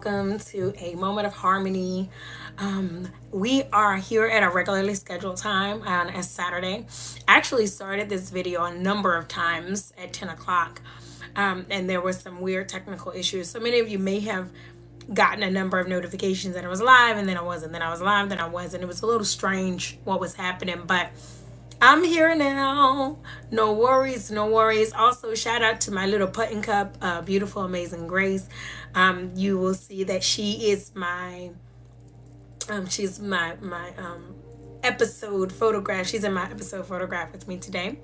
welcome to a Moment of Harmony. We are here at a regularly scheduled time on a Saturday. I actually started this video a number of times at 10 o'clock, and there was some weird technical issues. So many of you may have gotten a number of notifications that I was live, and then I wasn't, then I was live, then I wasn't. It was a little strange what was happening, but I'm here now. No worries, no worries. Also, shout out to my little putting cup, beautiful, amazing Grace. You will see that she's my episode photograph. She's in my episode photograph with me today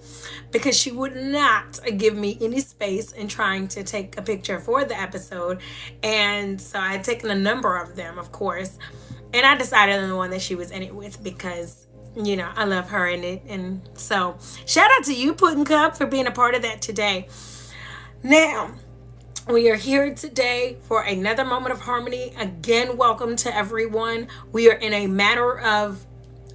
because she would not give me any space in trying to take a picture for the episode, and so I had taken a number of them, of course, and I decided on the one that she was in it with because I love her in it. And so shout out to you, Pudding Cup, for being a part of that today. Now, we are here today for another Moment of Harmony. Again, welcome to everyone. We are in a matter of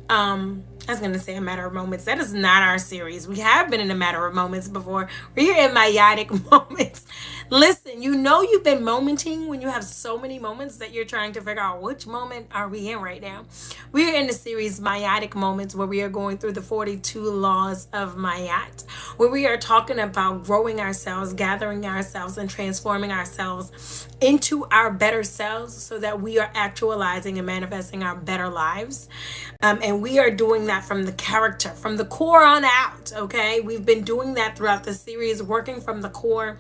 I was going to say a matter of moments. That is not our series. We have been in a matter of moments before. We're here in meiotic moments. Listen, you've been momenting when you have so many moments that you're trying to figure out which moment are we in right now. We're in the series meiotic moments, where we are going through the 42 laws of Mayat, where we are talking about growing ourselves, gathering ourselves, and transforming ourselves into our better selves so that we are actualizing and manifesting our better lives. And we are doing that from the character, from the core on out, okay? We've been doing that throughout the series, working from the core,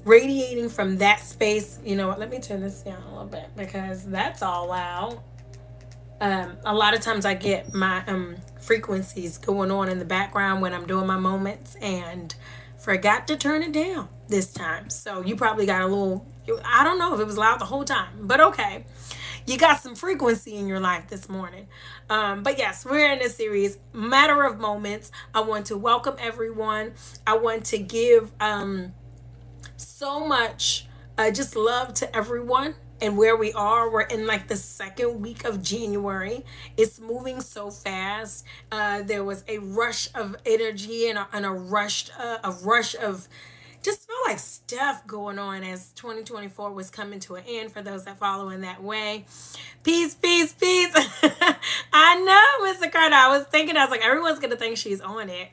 radiating from that space. You know what? Let me turn this down a little bit because that's all loud. A lot of times I get my frequencies going on in the background when I'm doing my moments and forgot to turn it down this time. So you probably got a little, I don't know if it was loud the whole time, but okay. You got some frequency in your life this morning. But yes, we're in this series, Matter of Moments. I want to welcome everyone. I want to give so much just love to everyone and where we are. We're in like the second week of January. It's moving so fast. There was a rush of energy and a rush of just felt like stuff going on as 2024 was coming to an end for those that follow in that way. Peace, peace, peace. I know, Mr. Carter. I was like, everyone's going to think she's on it.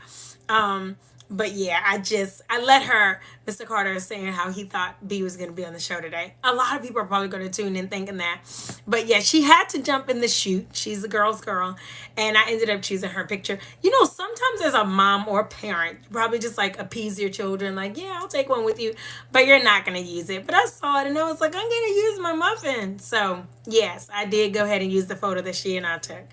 But yeah, I let her, Mr. Carter is saying how he thought B was going to be on the show today. A lot of people are probably going to tune in thinking that. But yeah, she had to jump in the shoot. She's a girl's girl. And I ended up choosing her picture. Sometimes as a mom or parent, you probably just like appease your children. Like, yeah, I'll take one with you. But you're not going to use it. But I saw it and I was like, I'm going to use my muffin. So yes, I did go ahead and use the photo that she and I took.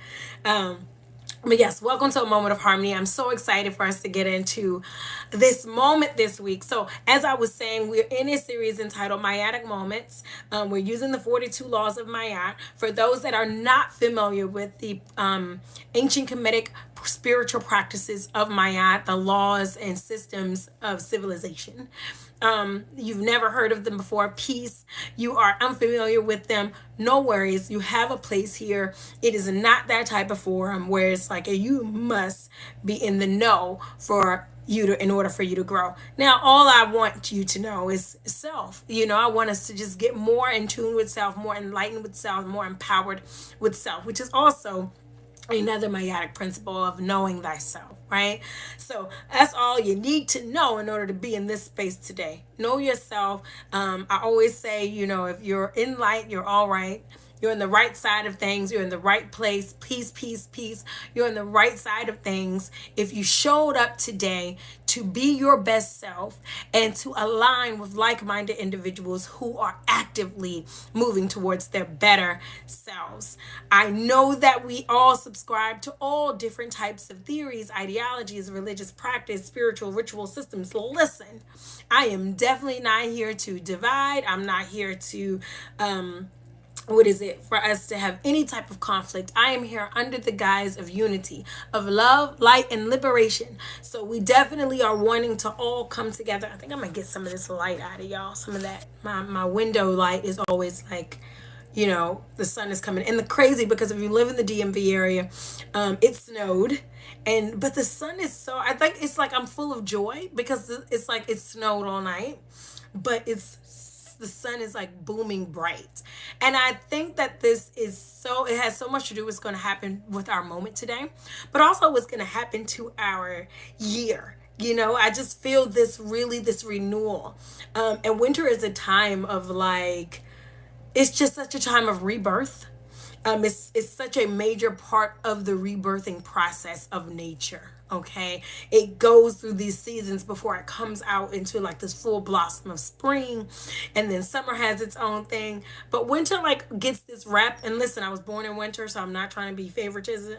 But yes, welcome to a Moment of Harmony. I'm so excited for us to get into this moment this week. So as I was saying, we're in a series entitled Meiotic Moments. We're using the 42 laws of Mayat. For those that are not familiar with the ancient Kemetic spiritual practices of Mayat, the laws and systems of civilization. You've never heard of them before. Peace. You are unfamiliar with them. No worries. You have a place here. It is not that type of forum where it's like you must be in the know in order for you to grow. Now, all I want you to know is self. I want us to just get more in tune with self, more enlightened with self, more empowered with self, which is also another meiotic principle of knowing thyself, right? So that's all you need to know in order to be in this space today. Know yourself. I always say, if you're in light, you're all right. You're in the right side of things. You're in the right place. Peace, peace, peace. You're in the right side of things. If you showed up today to be your best self and to align with like-minded individuals who are actively moving towards their better selves. I know that we all subscribe to all different types of theories, ideologies, religious practice, spiritual ritual systems. Listen, I am definitely not here to divide. I'm not here to for us to have any type of conflict. I am here under the guise of unity, of love, light, and liberation. So we definitely are wanting to all come together. I think I'm gonna get some of this light out of y'all. Some of that. My window light is always like, the sun is coming. And the crazy, because if you live in the DMV area, it snowed. But the sun is so, I think it's like I'm full of joy because it's like it snowed all night. But it's the sun is like booming bright. And I think that this is so, it has so much to do with what's going to happen with our moment today, but also what's going to happen to our year. You know, I just feel this really, this renewal. And winter is a time of like, it's just such a time of rebirth. It's such a major part of the rebirthing process of nature. Okay, it goes through these seasons before it comes out into like this full blossom of spring, and then summer has its own thing. But winter like gets this rap. And listen, I was born in winter, so I'm not trying to be favoritism.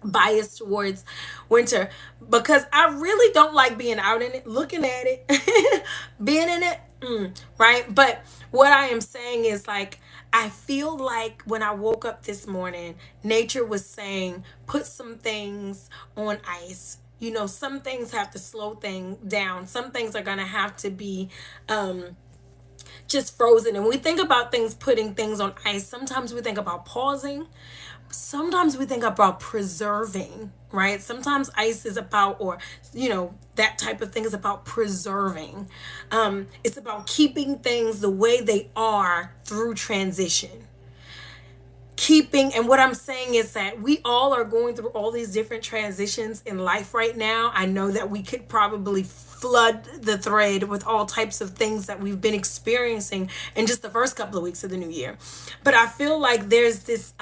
Biased towards winter, because I really don't like being out in it, looking at it, being in it, right? But what I am saying is like, I feel like when I woke up this morning, nature was saying, put some things on ice. You know, some things have to slow things down. Some things are going to have to be just frozen. And we think about things, putting things on ice. Sometimes we think about pausing. Sometimes we think about preserving, right? Sometimes ice is about, or, you know, that type of thing is about preserving. It's about keeping things the way they are through transition. Keeping, and what I'm saying is that we all are going through all these different transitions in life right now. I know that we could probably flood the thread with all types of things that we've been experiencing in just the first couple of weeks of the new year. But I feel like there's this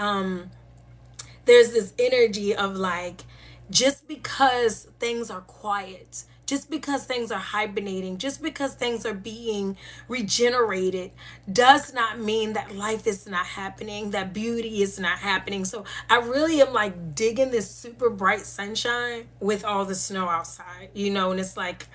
energy of like, just because things are quiet, just because things are hibernating, just because things are being regenerated, does not mean that life is not happening, that beauty is not happening. So I really am like digging this super bright sunshine with all the snow outside, you know, and it's like,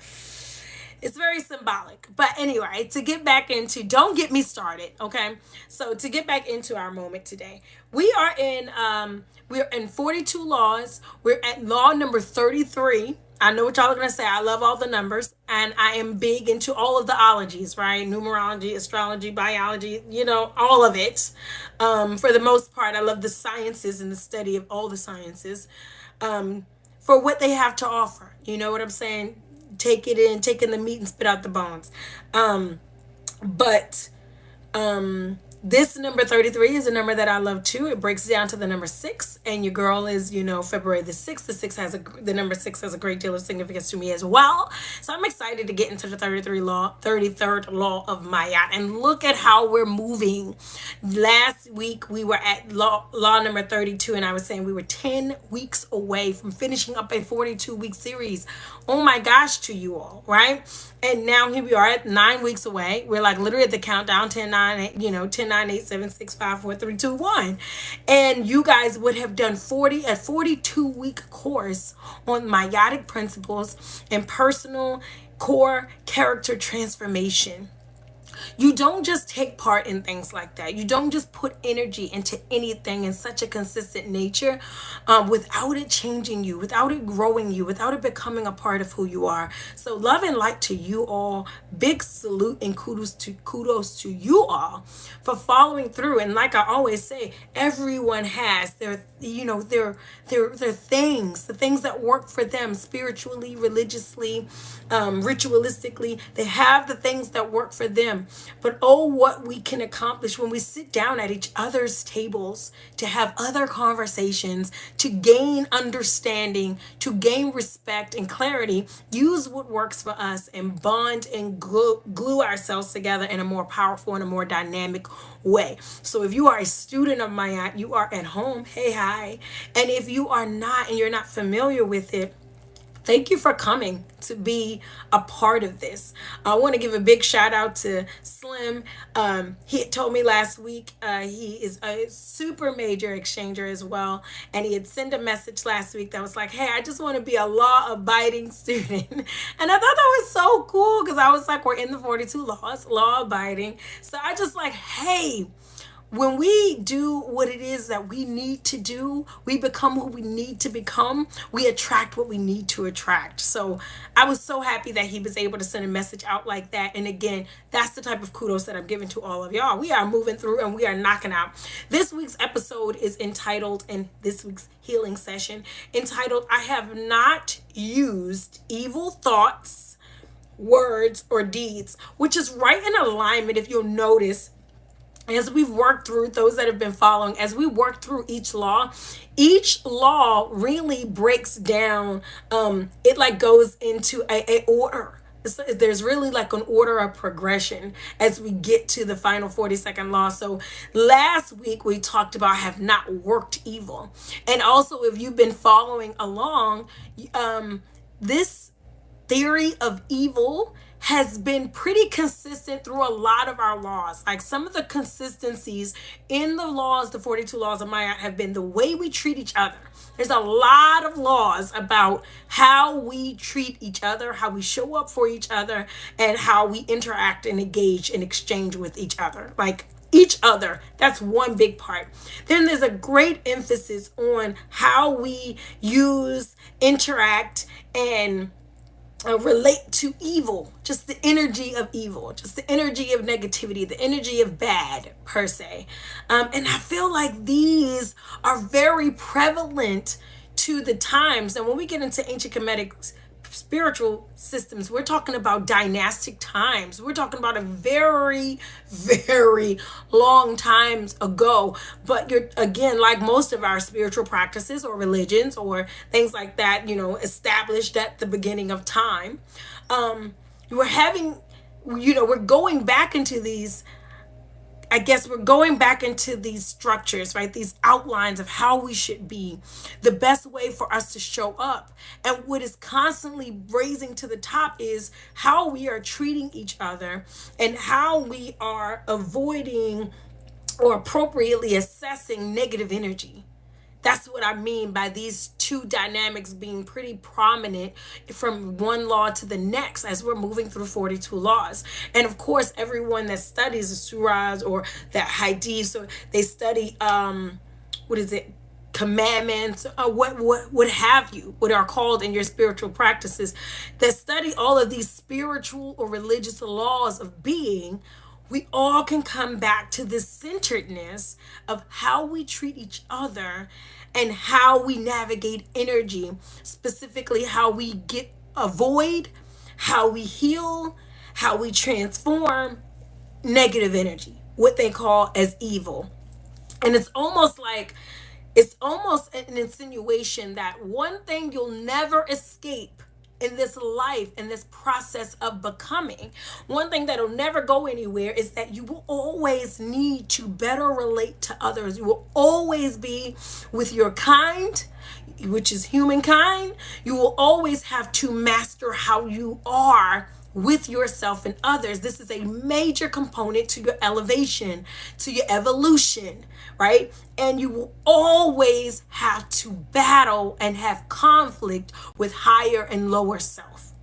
it's very symbolic. But anyway, to get back into, don't get me started, okay? So to get back into our moment today, we're in 42 laws. We're at law number 33. I know what y'all are gonna say. I love all the numbers, and I am big into all of the ologies, right? Numerology, astrology, biology, you know, all of it. For the most part, I love the sciences and the study of all the sciences, for what they have to offer. You know what I'm saying? Take in the meat and spit out the bones. But this number 33 is a number that I love too. It breaks down to the number 6, and your girl is, you know, February the 6th. The number 6 has a great deal of significance to me as well. So I'm excited to get into the 33rd law of Maya, and look at how we're moving. Last week we were at law number 32, and I was saying we were 10 weeks away from finishing up a 42-week series. Oh my gosh, to you all, right? And now here we are at 9 weeks away. We're like literally at the countdown, 10, 9, you know, 10, 9, 8, 7, 6, 5, 4, 3, 2, 1. And you guys would have done a 42-week course on meiotic principles and personal core character transformation. You don't just take part in things like that. You don't just put energy into anything in such a consistent nature, without it changing you, without it growing you, without it becoming a part of who you are. So love and light to you all. Big salute and kudos to you all for following through. And like I always say, everyone has their, you know, their things, the things that work for them spiritually, religiously, ritualistically. They have the things that work for them. But oh, what we can accomplish when we sit down at each other's tables to have other conversations, to gain understanding, to gain respect and clarity, use what works for us, and bond and glue ourselves together in a more powerful and a more dynamic way. So if you are a student of Maya, you are at home. Hey, hi. And if you are not, and you're not familiar with it, thank you for coming to be a part of this. I want to give a big shout out to Slim. He had told me last week he is a super major exchanger as well. And he had sent a message last week that was like, hey, I just want to be a law-abiding student. And I thought that was so cool, because I was like, we're in the 42 laws, law-abiding. So I just like, hey, when we do what it is that we need to do, we become who we need to become, we attract what we need to attract. So I was so happy that he was able to send a message out like that. And again, that's the type of kudos that I'm giving to all of y'all. We are moving through and we are knocking out. This week's episode is entitled, and this week's healing session entitled, I have not used evil thoughts, words, or deeds, which is right in alignment, if you'll notice, as we've worked through, those that have been following, as we work through each law really breaks down, it like goes into a order. There's really like an order of progression as we get to the final 42nd law. So last week we talked about have not worked evil. And also, if you've been following along, this theory of evil has been pretty consistent through a lot of our laws. Like some of the consistencies in the laws, the 42 laws of Maya, have been the way we treat each other. There's a lot of laws about how we treat each other, how we show up for each other, and how we interact and engage and exchange with each other. Like each other. That's one big part. Then there's a great emphasis on how we use, interact, and relate to evil, just the energy of evil, just the energy of negativity, the energy of bad per se. And I feel like these are very prevalent to the times. And when we get into ancient Kemetic spiritual systems, we're talking about dynastic times. We're talking about a very, very long times ago. But you're, again, like most of our spiritual practices or religions or things like that, established at the beginning of time. We're having, we're going back into these, I guess we're going back into these structures, right? These outlines of how we should be, the best way for us to show up. And what is constantly raising to the top is how we are treating each other and how we are avoiding or appropriately assessing negative energy. That's what I mean by these two dynamics being pretty prominent from one law to the next as we're moving through 42 laws. And of course, everyone that studies the surahs or the hadiths, so they study what is it? Commandments, what have you, what are called in your spiritual practices, that study all of these spiritual or religious laws of being. We all can come back to this centeredness of how we treat each other and how we navigate energy, specifically how we avoid, how we heal, how we transform negative energy, what they call as evil. And it's almost an insinuation that one thing you'll never escape in this life, in this process of becoming, one thing that'll never go anywhere is that you will always need to better relate to others. You will always be with your kind, which is humankind. You will always have to master how you are with yourself and others. This is a major component to your elevation, to your evolution, right? And you will always have to battle and have conflict with higher and lower self.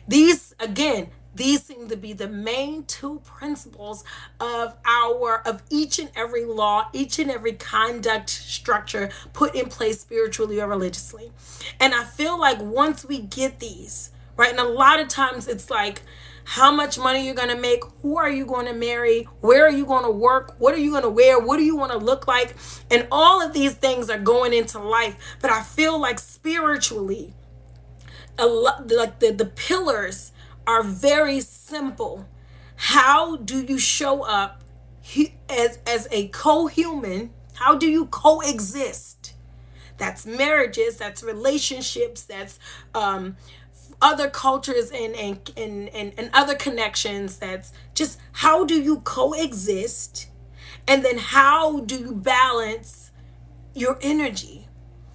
These seem to be the main two principles of each and every law, each and every conduct structure put in place spiritually or religiously. And I feel like once we get these, right, and a lot of times it's like, how much money you're going to make, who are you going to marry, where are you going to work, what are you going to wear, what do you want to look like, and all of these things are going into life. But I feel like spiritually, a lot, like the pillars are very simple. How do you show up as a co-human? How do you coexist? That's marriages, that's relationships, that's other cultures and other connections. That's just how do you coexist, and then how do you balance your energy?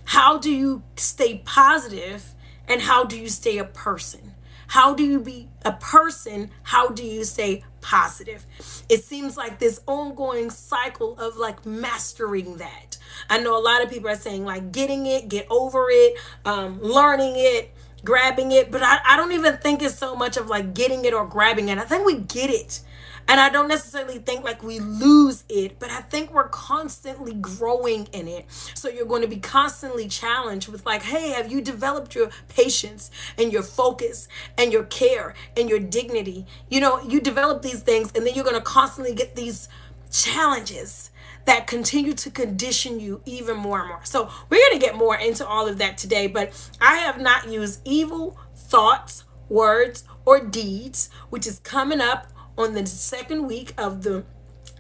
How do you stay positive, and how do you stay a person? How do you be a person? How do you stay positive? It seems like this ongoing cycle of like mastering that. I know a lot of people are saying like getting it, get over it, learning it, grabbing it, but I don't even think it's so much of like getting it or grabbing it. I think we get it. And I don't necessarily think like we lose it, but I think we're constantly growing in it. So you're going to be constantly challenged with like, hey, have you developed your patience and your focus and your care and your dignity? You develop these things, and then you're going to constantly get these challenges that continue to condition you even more and more. So we're going to get more into all of that today, but I have not used evil thoughts, words, or deeds, which is coming up on the second week of the,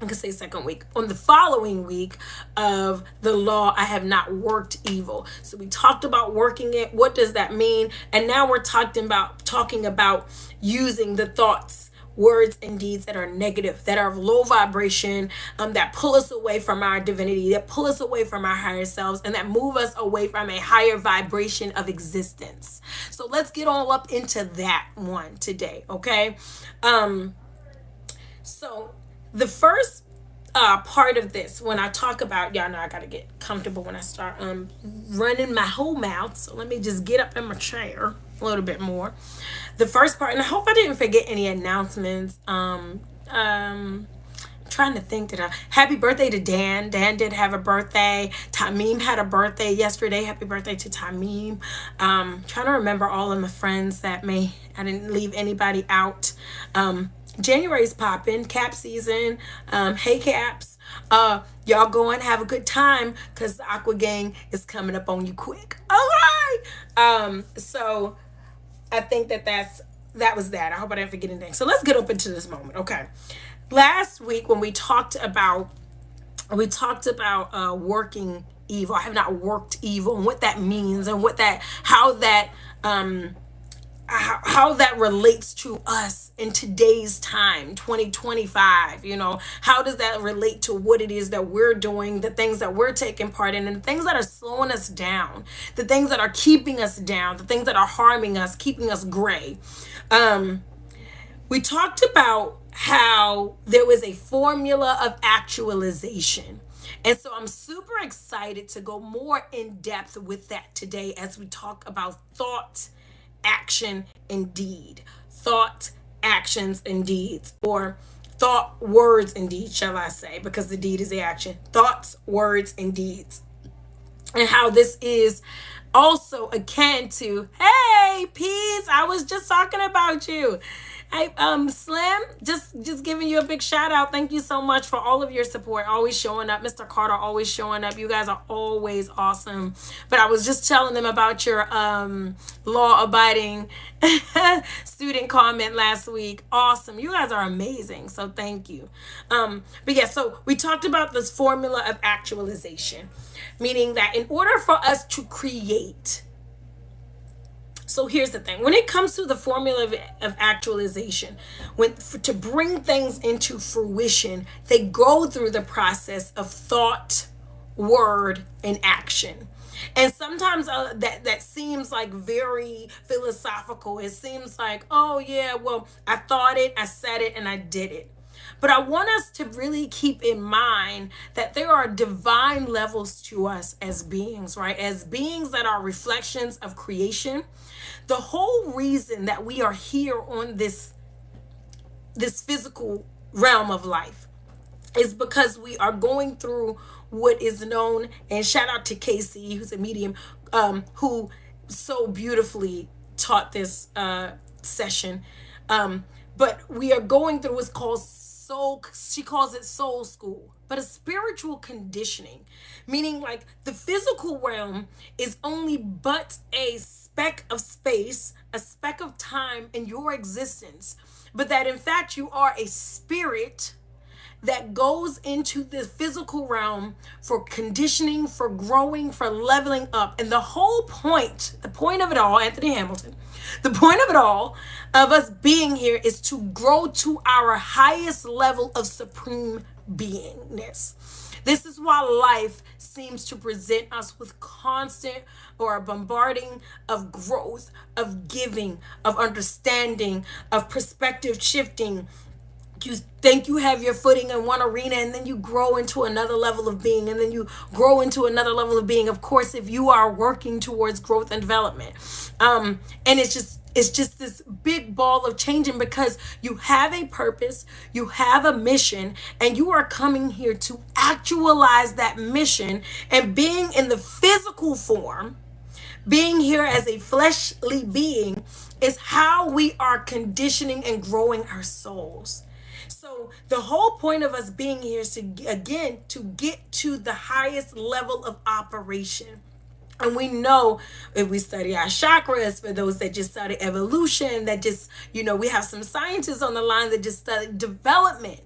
I can say second week, on the following week of the law, I have not worked evil. So we talked about working it. What does that mean? And now we're talking about using the thoughts, words, and deeds that are negative, that are of low vibration, that pull us away from our divinity, that pull us away from our higher selves, and that move us away from a higher vibration of existence. So let's get all up into that one today, okay? So the first part of this, when I talk about, y'all know I gotta get comfortable when I start running my whole mouth. So let me just get up in my chair a little bit more. The first part, and I hope I didn't forget any announcements. Trying to think that happy birthday to Dan. Dan did have a birthday. Tamim had a birthday yesterday. Happy birthday to Tamim. Trying to remember all of my friends that I didn't leave anybody out. January's popping, cap season. Hey caps. Y'all go and have a good time because the Aqua Gang is coming up on you quick. All right. So I think that was that. I hope I didn't forget anything. So let's get up into this moment. Okay. Last week when we talked about working evil, I have not worked evil, and what that means, and how that relates to us in today's time, 2025. How does that relate to what it is that we're doing, the things that we're taking part in, and the things that are slowing us down, the things that are keeping us down, the things that are harming us, keeping us gray. We talked about how there was a formula of actualization. And so I'm super excited to go more in depth with that today as we talk about thought, action, and deed. Thought, actions, and deeds. Or thought, words, and deeds, shall I say, because the deed is the action. Thoughts, words, and deeds. And how this is also akin to, hey, peace, I was just talking about you. Hey, Slim, just giving you a big shout out. Thank you so much for all of your support, always showing up. Mr. Carter always showing up. You guys are always awesome. But I was just telling them about your law-abiding student comment last week. Awesome. You guys are amazing. So thank you. But yeah, so we talked about this formula of actualization, meaning that in order for us to create. So here's the thing. When it comes to the formula of actualization, to bring things into fruition, they go through the process of thought, word, and action. And sometimes that seems like very philosophical. It seems like, oh yeah, well, I thought it, I said it, and I did it. But I want us to really keep in mind that there are divine levels to us as beings, right? As beings that are reflections of creation. The whole reason that we are here on this physical realm of life is because we are going through what is known, and shout out to Casey, who's a medium, who so beautifully taught this session. But we are going through what's called soul, she calls it soul school, but a spiritual conditioning, meaning like the physical realm is only but a speck of space, a speck of time in your existence, but that in fact you are a spirit that goes into the physical realm for conditioning, for growing, for leveling up. And the point of it all, Anthony Hamilton, the point of it all, of us being here, is to grow to our highest level of supreme beingness. This is why life seems to present us with constant or a bombarding of growth, of giving, of understanding, of perspective shifting. You think you have your footing in one arena, and then you grow into another level of being, and then you grow into another level of being, of course, if you are working towards growth and development. And it's just this big ball of changing, because you have a purpose, you have a mission, and you are coming here to actualize that mission. And being in the physical form, being here as a fleshly being, is how we are conditioning and growing our souls. So the whole point of us being here is to get to the highest level of operation. And we know, if we study our chakras, for those that just study evolution, that just, we have some scientists on the line that just study development.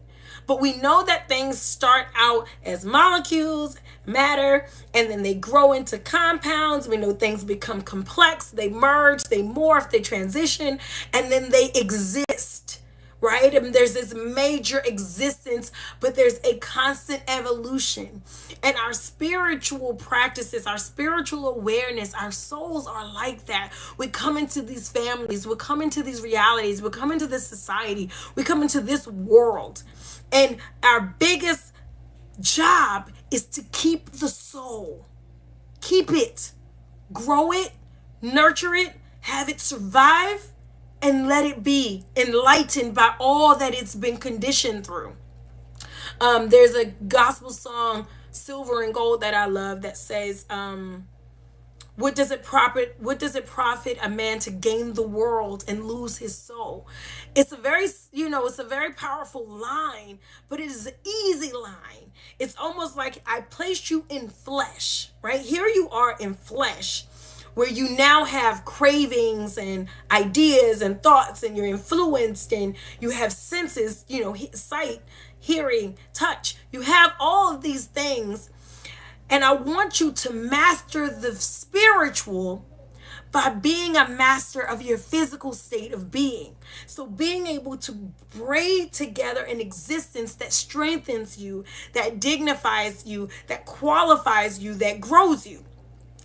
But we know that things start out as molecules, matter, and then they grow into compounds. We know things become complex, they merge, they morph, they transition, and then they exist, right? And there's this major existence, but there's a constant evolution. And our spiritual practices, our spiritual awareness, our souls are like that. We come into these families, we come into these realities, we come into this society, we come into this world. And our biggest job is to keep the soul, keep it, grow it, nurture it, have it survive, and let it be enlightened by all that it's been conditioned through. There's a gospel song, Silver and Gold, that I love, that says, what does it profit a man to gain the world and lose his soul? It's a very powerful line, but it is an easy line. It's almost like I placed you in flesh, right? Here you are in flesh, where you now have cravings and ideas and thoughts, and you're influenced, and you have senses, sight, hearing, touch. You have all of these things. And I want you to master the spiritual by being a master of your physical state of being. So being able to braid together an existence that strengthens you, that dignifies you, that qualifies you, that grows you.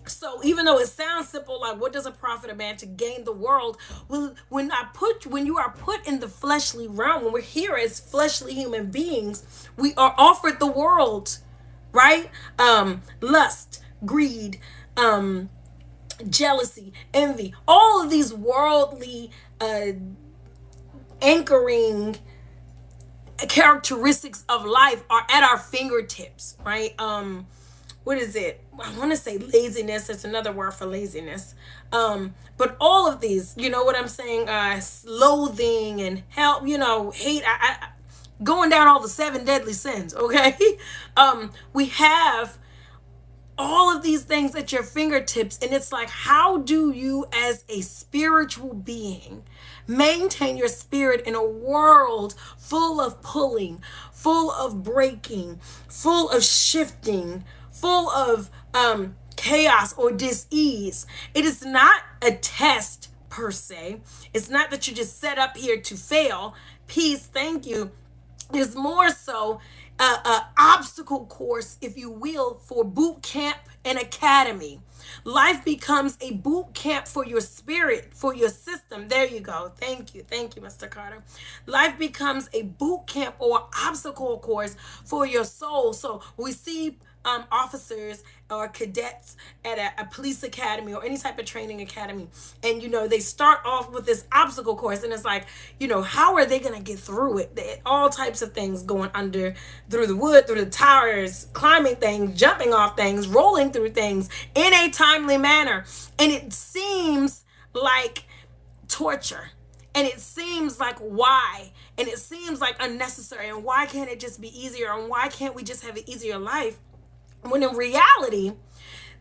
So even though it sounds simple, like what does it profit a man to gain the world? Well, when you are put in the fleshly realm, when we're here as fleshly human beings, we are offered the world, right? Lust, greed, jealousy, envy, all of these worldly anchoring characteristics of life are at our fingertips, right? What is it? I want to say laziness. It's another word for laziness. But all of these, you know what I'm saying? Loathing and help, hate. Going down all the seven deadly sins. Okay, we have all of these things at your fingertips, and it's like, how do you as a spiritual being maintain your spirit in a world full of pulling, full of breaking, full of shifting, full of chaos or dis-ease? It is not a test per se. It's not that you just set up here to fail. Peace, thank you, is more so a obstacle course, if you will, for boot camp and academy. Life becomes a boot camp for your spirit, for your system. There you go. Thank you, Mr. Carter. Life becomes a boot camp or obstacle course for your soul. So we see officers or cadets at a police academy or any type of training academy, and they start off with this obstacle course, and it's like, how are they gonna get through it? All types of things, going under, through the wood, through the towers, climbing things, jumping off things, rolling through things in a timely manner. And it seems like torture, and it seems like, why? And it seems like unnecessary, and why can't it just be easier, and why can't we just have an easier life? When in reality,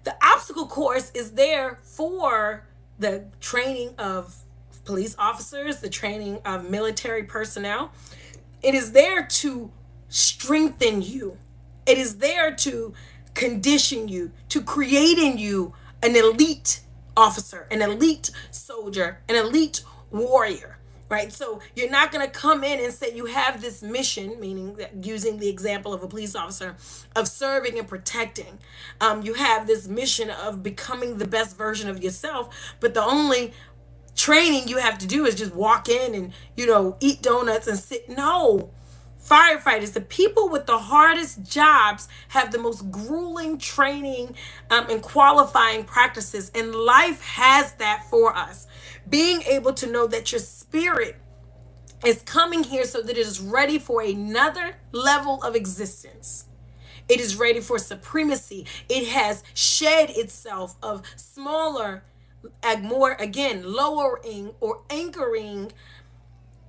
the obstacle course is there for the training of police officers, the training of military personnel. It is there to strengthen you. It is there to condition you, to create in you an elite officer, an elite soldier, an elite warrior. Right? So you're not going to come in and say you have this mission, meaning that, using the example of a police officer, of serving and protecting. You have this mission of becoming the best version of yourself, but the only training you have to do is just walk in and, eat donuts and sit. No. Firefighters, the people with the hardest jobs, have the most grueling training and qualifying practices. And life has that for us. Being able to know that your spirit is coming here so that it is ready for another level of existence. It is ready for supremacy. It has shed itself of smaller, more, again, lowering or anchoring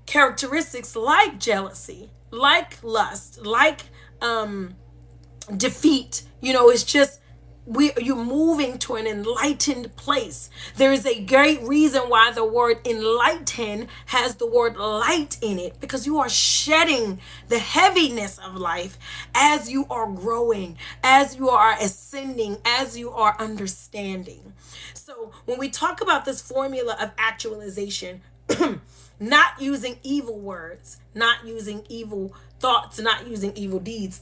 characteristics like jealousy, like lust, like defeat. It's just you're moving to an enlightened place. There is a great reason why the word enlighten has the word light in it, because you are shedding the heaviness of life as you are growing, as you are ascending, as you are understanding. So when we talk about this formula of actualization, not using evil words, not using evil thoughts, not using evil deeds,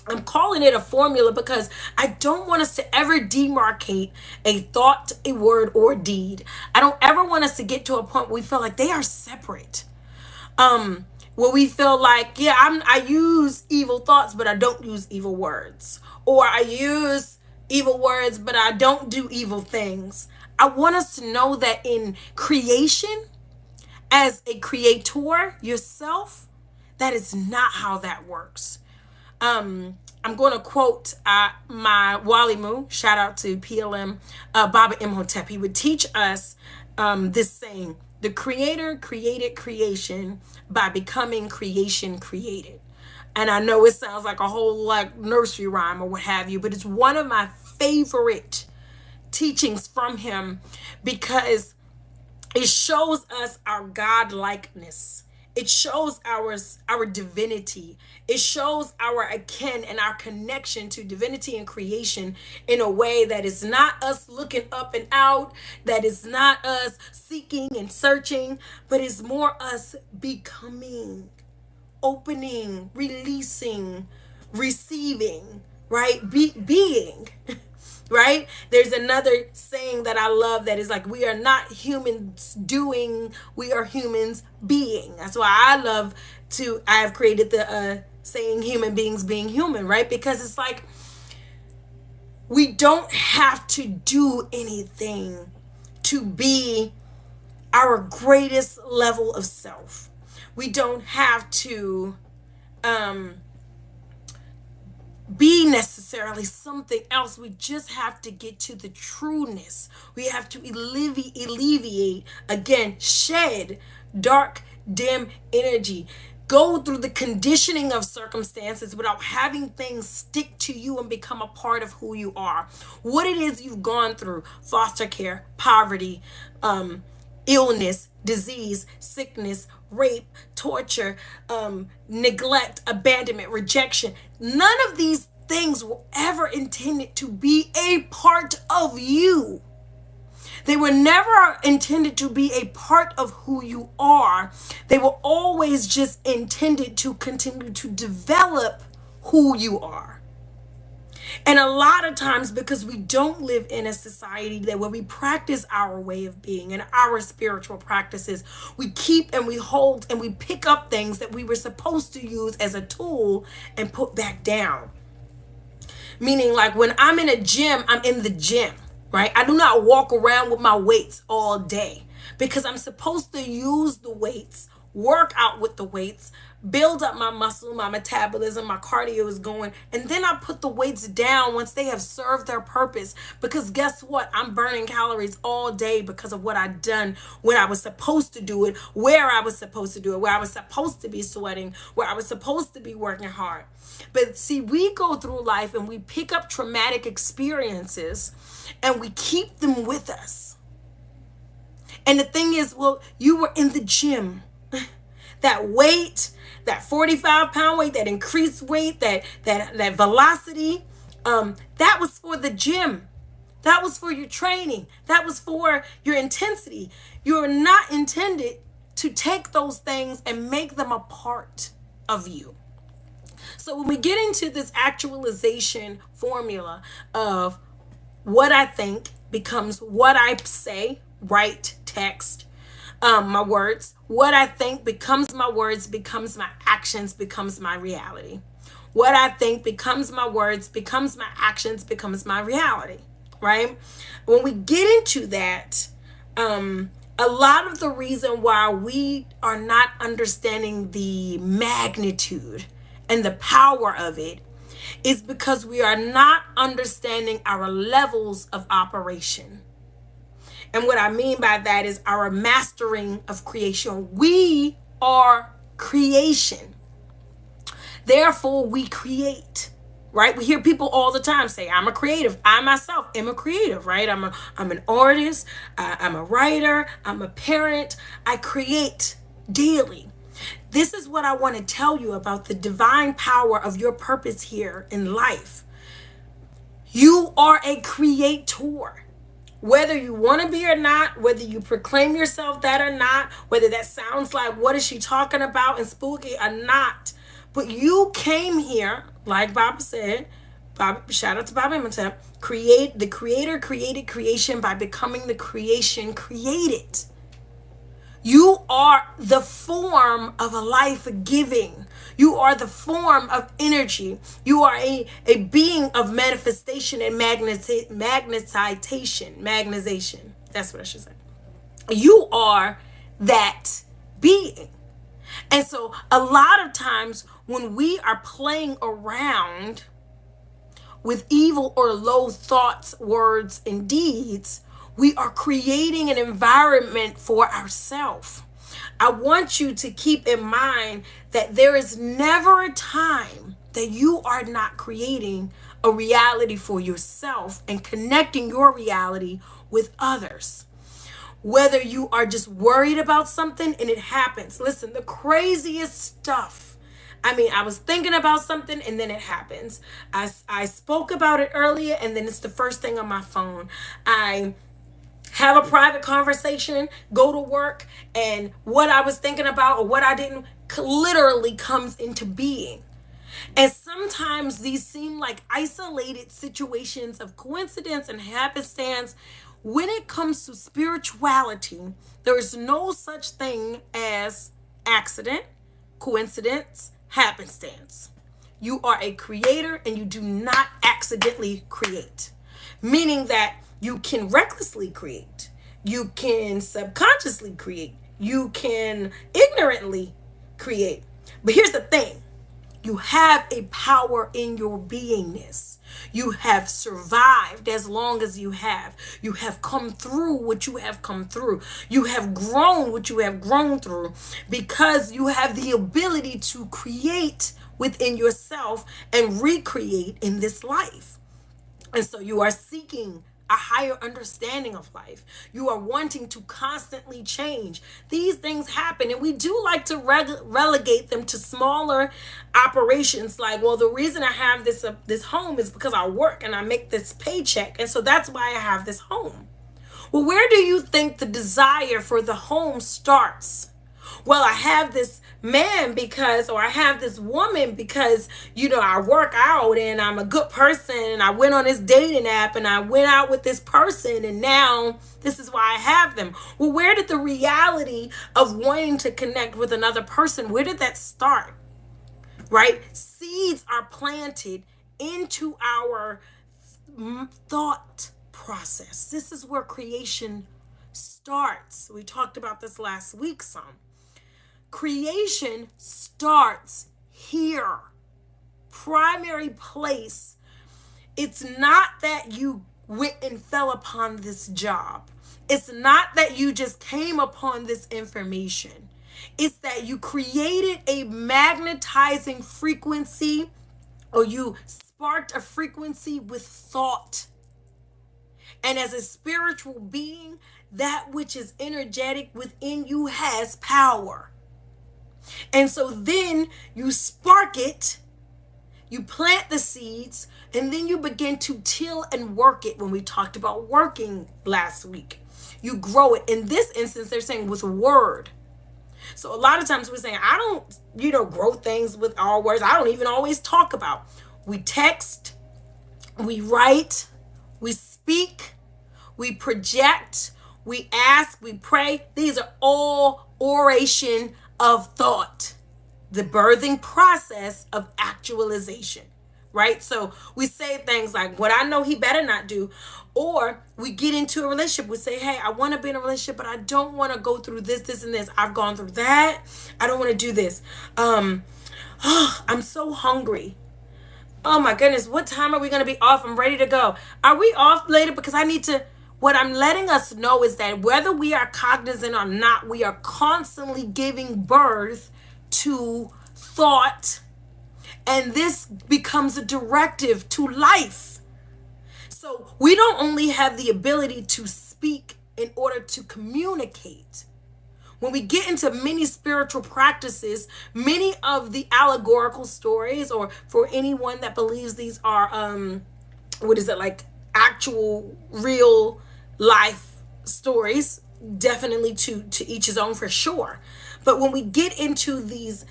I'm calling it a formula because I don't want us to ever demarcate a thought, a word, or deed. I don't ever want us to get to a point where we feel like they are separate. Where we feel like, yeah, I use evil thoughts, but I don't use evil words. Or I use evil words, but I don't do evil things. I want us to know that in creation, as a creator yourself, that is not how that works. I'm going to quote my Walimu, shout out to PLM, Baba Imhotep. He would teach us this saying: the creator created creation by becoming creation created. And I know it sounds like a whole like nursery rhyme or what have you, but it's one of my favorite teachings from him because it shows us our God likeness. It shows our divinity. It shows our akin and our connection to divinity and creation in a way that is not us looking up and out, that is not us seeking and searching, but is more us becoming, opening, releasing, receiving, right? Being. Right? There's another saying that I love that is like, we are not humans doing, we are humans being. That's why I have created the saying human beings being human, right? Because it's like, we don't have to do anything to be our greatest level of self. We don't have to be necessarily something else. We just have to get to the trueness. We have to alleviate, again, shed dark, dim energy. Go through the conditioning of circumstances without having things stick to you and become a part of who you are. What it is you've gone through: foster care, poverty, illness, disease, sickness, rape, torture, neglect, abandonment, rejection. None of these things were ever intended to be a part of you. They were never intended to be a part of who you are. They were always just intended to continue to develop who you are. And a lot of times, because we don't live in a society that where we practice our way of being and our spiritual practices, we keep and we hold and we pick up things that we were supposed to use as a tool and put back down. Meaning, like, when I'm in a gym, I'm in the gym, right? I do not walk around with my weights all day because I'm supposed to use the weights, work out with the weights, build up my muscle, my metabolism, my cardio is going, and then I put the weights down once they have served their purpose. Because guess what? I'm burning calories all day because of what I've done when I was supposed to do it, where I was supposed to do it, where I was supposed to be sweating, where I was supposed to be working hard. But see, we go through life and we pick up traumatic experiences and we keep them with us. And the thing is, well, you were in the gym. That weight, that 45-pound weight, that increased weight, that velocity, that was for the gym. That was for your training. That was for your intensity. You're not intended to take those things and make them a part of you. So when we get into this actualization formula of what I think becomes what I say, write, text, my words. What I think becomes my words, becomes my actions, becomes my reality. What I think becomes my words, becomes my actions, becomes my reality, right? When we get into that, a lot of the reason why we are not understanding the magnitude and the power of it is because we are not understanding our levels of operation. And what I mean by that is our mastering of creation. We are creation. Therefore, we create. right? We hear people all the time say, I'm a creative. I myself am a creative, right? I'm an artist. I'm a writer. I'm a parent. I create daily. This is what I want to tell you about the divine power of your purpose here in life. You are a creator. Whether you want to be or not, whether you proclaim yourself that or not, whether that sounds like what is she talking about and spooky or not, but you came here, like Bob said, Bob, shout out to Bob Imhotep, the creator created creation by becoming the creation created. You are the form of a life giving. You are the form of energy. You are a being of manifestation and magnetization. That's what I should say. You are that being. And so a lot of times when we are playing around with evil or low thoughts, words, and deeds, we are creating an environment for ourselves. I want you to keep in mind that there is never a time that you are not creating a reality for yourself and connecting your reality with others. Whether you are just worried about something and it happens. Listen, the craziest stuff. I mean, I was thinking about something and then it happens. I spoke about it earlier and then it's the first thing on my phone. I have a private conversation, go to work, and what I was thinking about or what I didn't literally comes into being. And sometimes these seem like isolated situations of coincidence and happenstance. When it comes to spirituality, there is no such thing as accident, coincidence, happenstance. You are a creator and you do not accidentally create, meaning that you can recklessly create, you can subconsciously create, you can ignorantly create. But here's the thing. You have a power in your beingness. You have survived as long as you have. You have come through what you have come through. You have grown what you have grown through because you have the ability to create within yourself and recreate in this life. And so you are seeking a higher understanding of life. You are wanting to constantly change. These things happen, and we do like to relegate them to smaller operations. Like, well, the reason I have this home is because I work and I make this paycheck, and so that's why I have this home. Well, where do you think the desire for the home starts? Well, I have this man because, or I have this woman because, I work out and I'm a good person and I went on this dating app and I went out with this person and now this is why I have them. Well, where did the reality of wanting to connect with another person, where did that start? Right? Seeds are planted into our thought process. This is where creation starts. We talked about this last week some. Creation starts here. Primary place. It's not that you went and fell upon this job. It's not that you just came upon this information. It's that you created a magnetizing frequency, or you sparked a frequency with thought. And as a spiritual being, that which is energetic within you has power. And so then you spark it, you plant the seeds, and then you begin to till and work it. When we talked about working last week, you grow it. In this instance, they're saying with word. So a lot of times we're saying, I don't, grow things with all words. I don't even always talk about. We text, we write, we speak, we project, we ask, we pray. These are all oration of thought, the birthing process of actualization, right? So we say things like, what I know he better not do, or we get into a relationship. We say, hey, I want to be in a relationship, but I don't want to go through this, this, and this. I've gone through that. I don't want to do this. I'm so hungry. Oh my goodness, what time are we going to be off? I'm ready to go. Are we off later? Because I need to. What I'm letting us know is that whether we are cognizant or not, we are constantly giving birth to thought And this becomes a directive to life. So we don't only have the ability to speak in order to communicate. When we get into many spiritual practices, many of the allegorical stories, or for anyone that believes these are what is it, like actual real life stories, definitely to each his own for sure. But when we get into these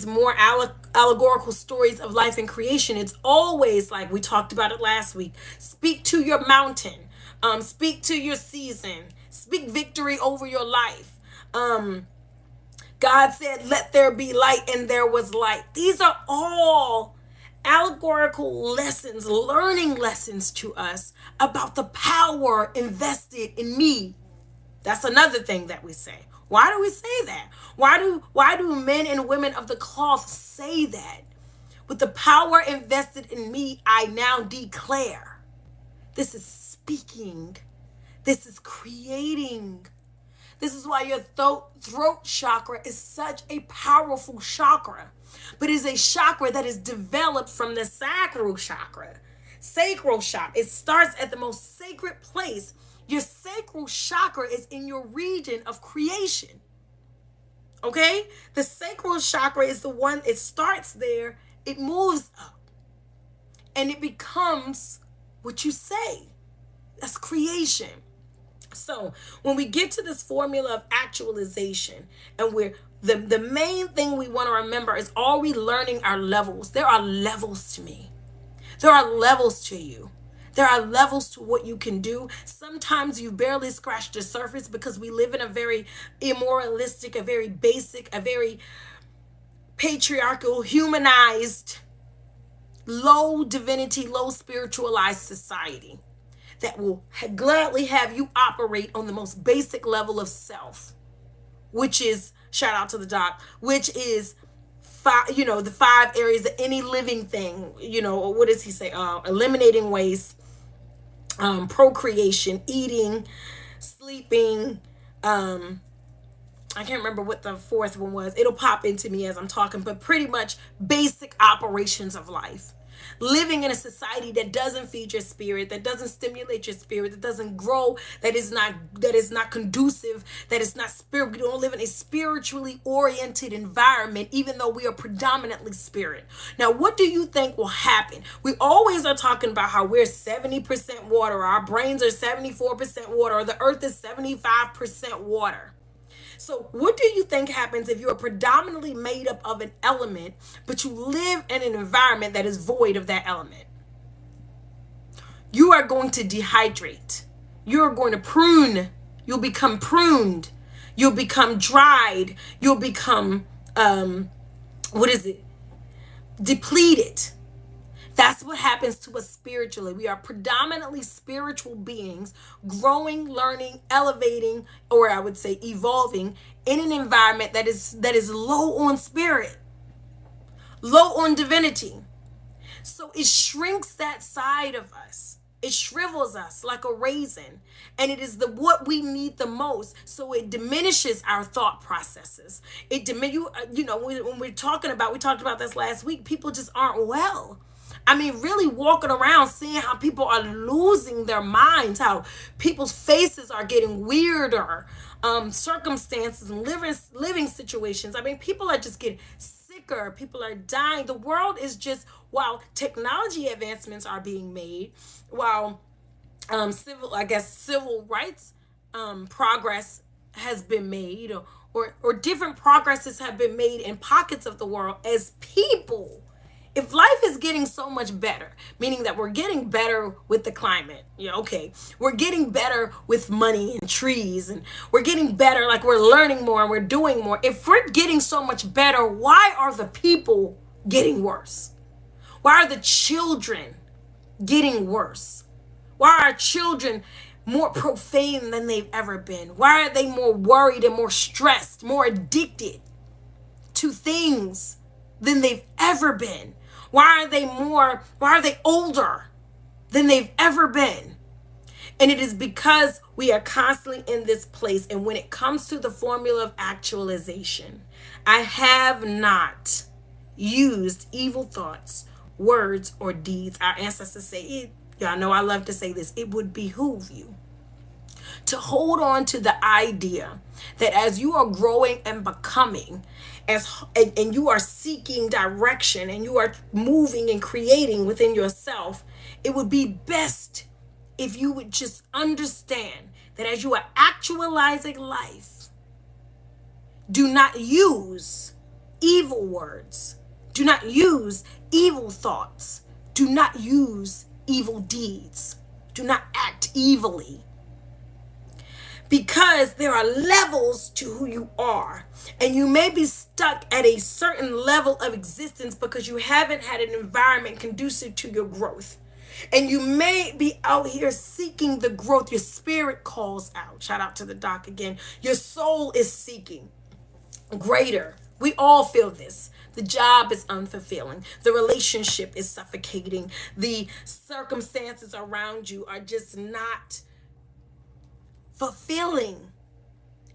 more allegorical stories of life and creation, it's always like we talked about it last week. Speak to your mountain, speak to your season, speak victory over your life. God said, let there be light, and there was light. These are all allegorical lessons, learning lessons to us about the power invested in me. That's another thing that we say. Why do we say that? Why do men and women of the cloth say that? With the power invested in me, I now declare. This is speaking. This is creating. This is why your throat chakra is such a powerful chakra. But it is a chakra that is developed from the sacral chakra. Sacral chakra. It starts at the most sacred place. Your sacral chakra is in your region of creation. Okay? The sacral chakra is the one, it starts there, it moves up, and it becomes what you say. That's creation. So when we get to this formula of actualization, and we're the main thing we want to remember is, are we learning our levels? There are levels to me. There are levels to you. There are levels to what you can do. Sometimes you barely scratch the surface because we live in a very immoralistic, a very basic, a very patriarchal, humanized, low divinity, low spiritualized society that will gladly have you operate on the most basic level of self, which is, shout out to the doc, which is the 5 areas of any living thing, what does he say? Eliminating waste, procreation, eating, sleeping, I can't remember what the 4th one was. It'll pop into me as I'm talking, but pretty much basic operations of life. Living in a society that doesn't feed your spirit, that doesn't stimulate your spirit, that doesn't grow, that is not conducive, that is not spirit. We don't live in a spiritually oriented environment, even though we are predominantly spirit. Now, what do you think will happen? We always are talking about how we're 70% water, our brains are 74% water, or the earth is 75% water. So what do you think happens if you are predominantly made up of an element, but you live in an environment that is void of that element? You are going to dehydrate. You're going to prune. You'll become pruned. You'll become dried. You'll become, depleted. That's what happens to us spiritually. We are predominantly spiritual beings, growing, learning, elevating, or I would say evolving in an environment that is low on spirit, low on divinity. So it shrinks that side of us. It shrivels us like a raisin, and it is what we need the most. So it diminishes our thought processes. When we talked about this last week. People just aren't well. I mean, really walking around seeing how people are losing their minds, how people's faces are getting weirder, circumstances and living situations. I mean, people are just getting sicker. People are dying. The world is just, while technology advancements are being made, while civil rights progress has been made, or different progresses have been made in pockets of the world, as people, if life is getting so much better, meaning that we're getting better with the climate, we're getting better with money and trees, and we're getting better, like we're learning more and we're doing more. If we're getting so much better, why are the people getting worse? Why are the children getting worse? Why are children more profane than they've ever been? Why are they more worried and more stressed, more addicted to things than they've ever been? Why are they older than they've ever been? And it is because we are constantly in this place. And when it comes to the formula of actualization, I have not used evil thoughts, words, or deeds. Our ancestors say it. Y'all know I love to say this. It would behoove you to hold on to the idea that as you are growing and becoming, and you are seeking direction and you are moving and creating within yourself, it would be best if you would just understand that as you are actualizing life, do not use evil words, do not use evil thoughts, do not use evil deeds, do not act evilly. Because there are levels to who you are. And you may be stuck at a certain level of existence because you haven't had an environment conducive to your growth. And you may be out here seeking the growth. Your spirit calls out. Shout out to the doc again. Your soul is seeking greater. We all feel this. The job is unfulfilling. The relationship is suffocating. The circumstances around you are just not fulfilling.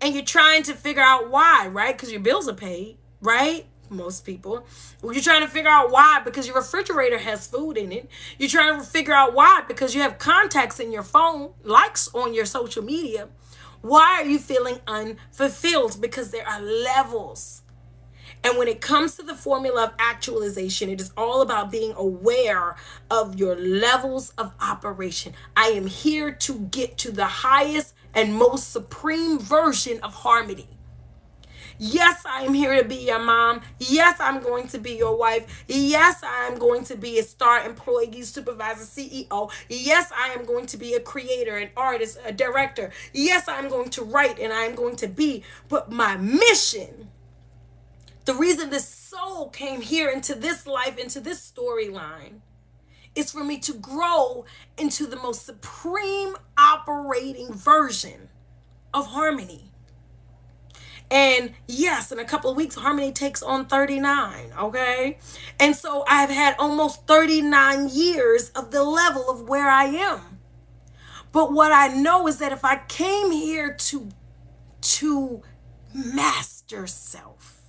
And you're trying to figure out why, right? Because your bills are paid, right? Most people. You're trying to figure out why because your refrigerator has food in it. You're trying to figure out why because you have contacts in your phone, likes on your social media. Why are you feeling unfulfilled? Because there are levels. And when it comes to the formula of actualization, it is all about being aware of your levels of operation. I am here to get to the highest and most supreme version of harmony. Yes, I am here to be your mom. Yes, I'm going to be your wife. Yes, I am going to be a star employee, supervisor, CEO. Yes, I am going to be a creator, an artist, a director. Yes, I'm going to write and I'm going to be. But my mission, the reason this soul came here into this life, into this storyline, is for me to grow into the most supreme operating version of harmony. And yes, in a couple of weeks, harmony takes on 39, okay? And so I've had almost 39 years of the level of where I am. But what I know is that if I came here to master self,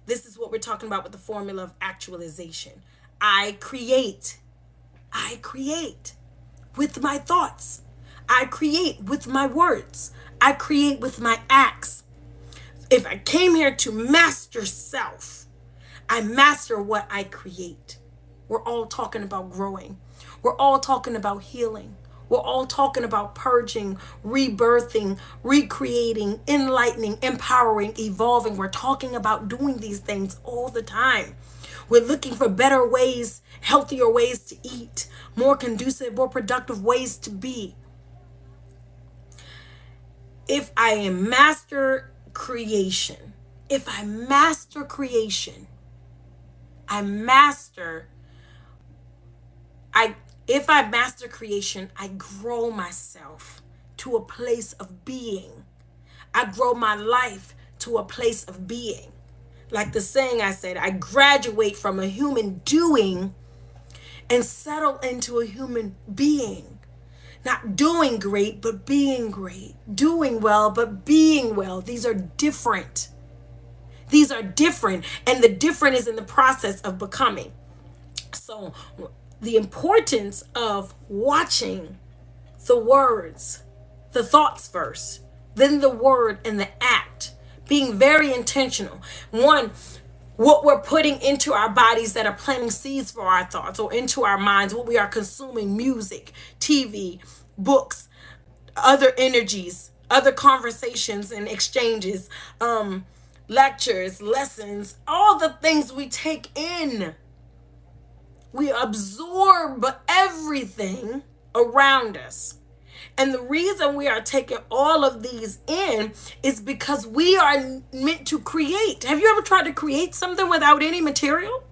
this is what we're talking about with the formula of actualization. I create with my thoughts. I create with my words. I create with my acts. If I came here to master self, I master what I create. We're all talking about growing. We're all talking about healing. We're all talking about purging, rebirthing, recreating, enlightening, empowering, evolving. We're talking about doing these things all the time. We're looking for better ways, healthier ways to eat, more conducive, more productive ways to be. If I am master creation, if I master creation, I grow myself to a place of being. I grow my life to a place of being. Like the saying I said, I graduate from a human doing and settle into a human being. Not doing great, but being great. Doing well, but being well. These are different. And the different is in the process of becoming. So the importance of watching the words, the thoughts first, then the word and the act, being very intentional. One, what we're putting into our bodies that are planting seeds for our thoughts, or into our minds, what we are consuming, music, TV, books, other energies, other conversations and exchanges, lectures, lessons, all the things we take in. We absorb everything around us. And the reason we are taking all of these in is because we are meant to create. Have you ever tried to create something without any material?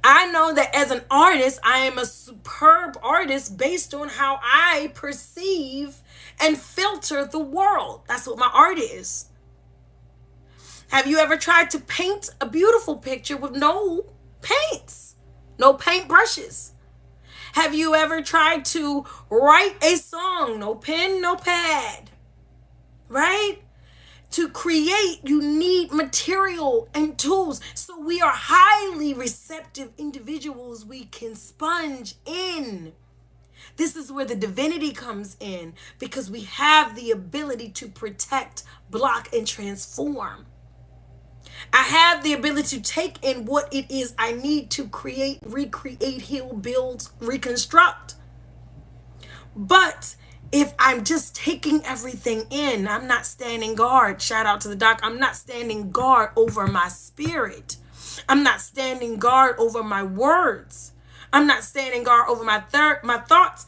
I know that as an artist, I am a superb artist based on how I perceive and filter the world. That's what my art is. Have you ever tried to paint a beautiful picture with no paints, no paint brushes? Have you ever tried to write a song? No pen, no pad, right? To create, you need material and tools. So we are highly receptive individuals. We can sponge in. This is where the divinity comes in, because we have the ability to protect, block, and transform. I have the ability to take in what it is I need to create, recreate, heal, build, reconstruct. But if I'm just taking everything in, I'm not standing guard. Shout out to the doc. I'm not standing guard over my spirit. I'm not standing guard over my words. I'm not standing guard over my thoughts.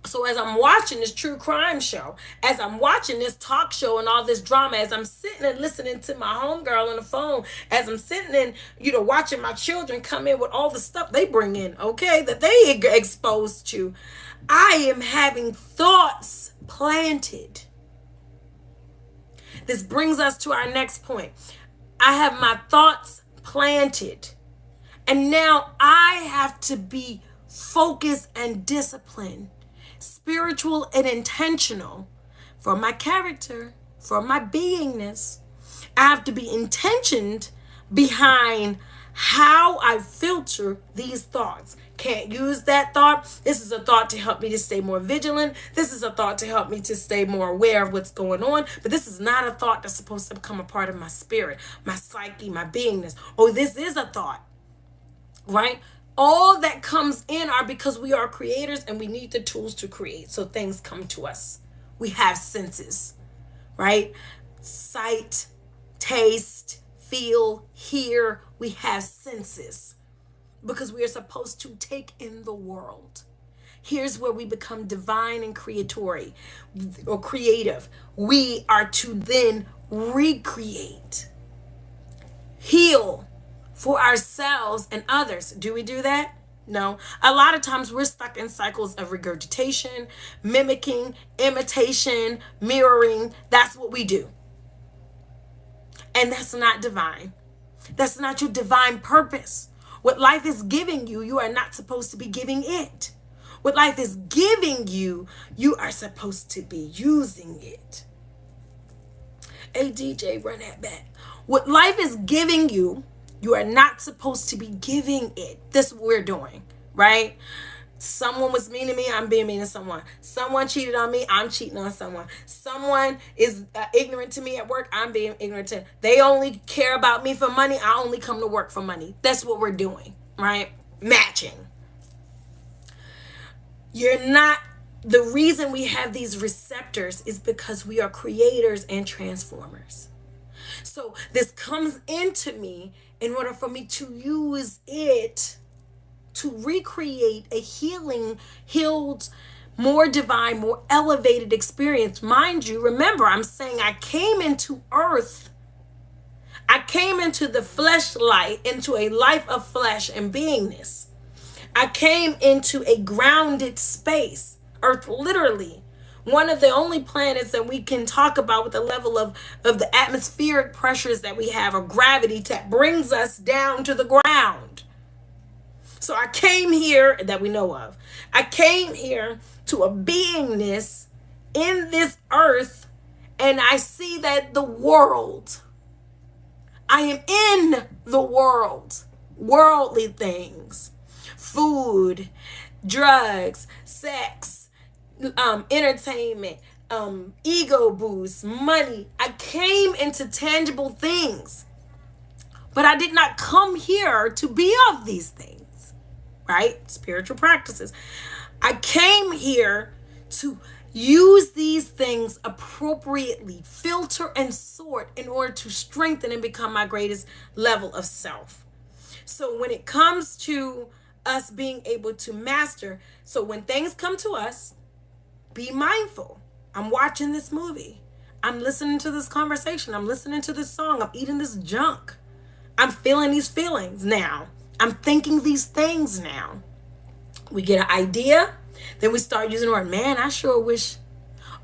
So as I'm watching this true crime show, as I'm watching this talk show and all this drama, as I'm sitting and listening to my homegirl on the phone, as I'm sitting and, watching my children come in with all the stuff they bring in, okay, that they get exposed to, I am having thoughts planted. This brings us to our next point. I have my thoughts planted. And now I have to be focused and disciplined, spiritual and intentional for my character, for my beingness. I have to be intentioned behind how I filter these thoughts. Can't use that thought. This is a thought to help me to stay more vigilant. This is a thought to help me to stay more aware of what's going on. But this is not a thought that's supposed to become a part of my spirit, my psyche, my beingness. Oh, this is a thought, right? All that comes in are because we are creators and we need the tools to create. So things come to us. We have senses, right? Sight, taste, feel, hear. We have senses because we are supposed to take in the world. Here's where we become divine and creatory or creative. We are to then recreate, heal for ourselves and others. Do we do that? No. A lot of times we're stuck in cycles of regurgitation, mimicking, imitation, mirroring. That's what we do. And that's not divine. That's not your divine purpose. What life is giving you, you are not supposed to be giving it. What life is giving you, you are supposed to be using it. Hey, DJ, run that back. What life is giving you, you are not supposed to be giving it. This is what we're doing, right? Someone was mean to me, I'm being mean to someone. Someone cheated on me, I'm cheating on someone. Someone is ignorant to me at work, I'm being ignorant to them. They only care about me for money, I only come to work for money. That's what we're doing, right? Matching. The reason we have these receptors is because we are creators and transformers. So this comes into me in order for me to use it to recreate a healed, more divine, more elevated experience. Mind you, remember, I'm saying I came into earth. I came into the flesh light, into a life of flesh and beingness. I came into a grounded space. Earth, literally, one of the only planets that we can talk about with the level of the atmospheric pressures that we have, or gravity that brings us down to the ground. So I came here, that we know of. I came here to a beingness in this earth, and I see that the world, I am in the world, worldly things, food, drugs, sex, entertainment, ego boost, money. I came into tangible things, but I did not come here to be of these things, right? Spiritual practices. I came here to use these things appropriately, filter and sort in order to strengthen and become my greatest level of self. So when it comes to us being able to master, so when things come to us, be mindful. I'm watching this movie. I'm listening to this conversation. I'm listening to this song. I'm eating this junk. I'm feeling these feelings now. I'm thinking these things now. We get an idea, then we start using the word, man, I sure wish,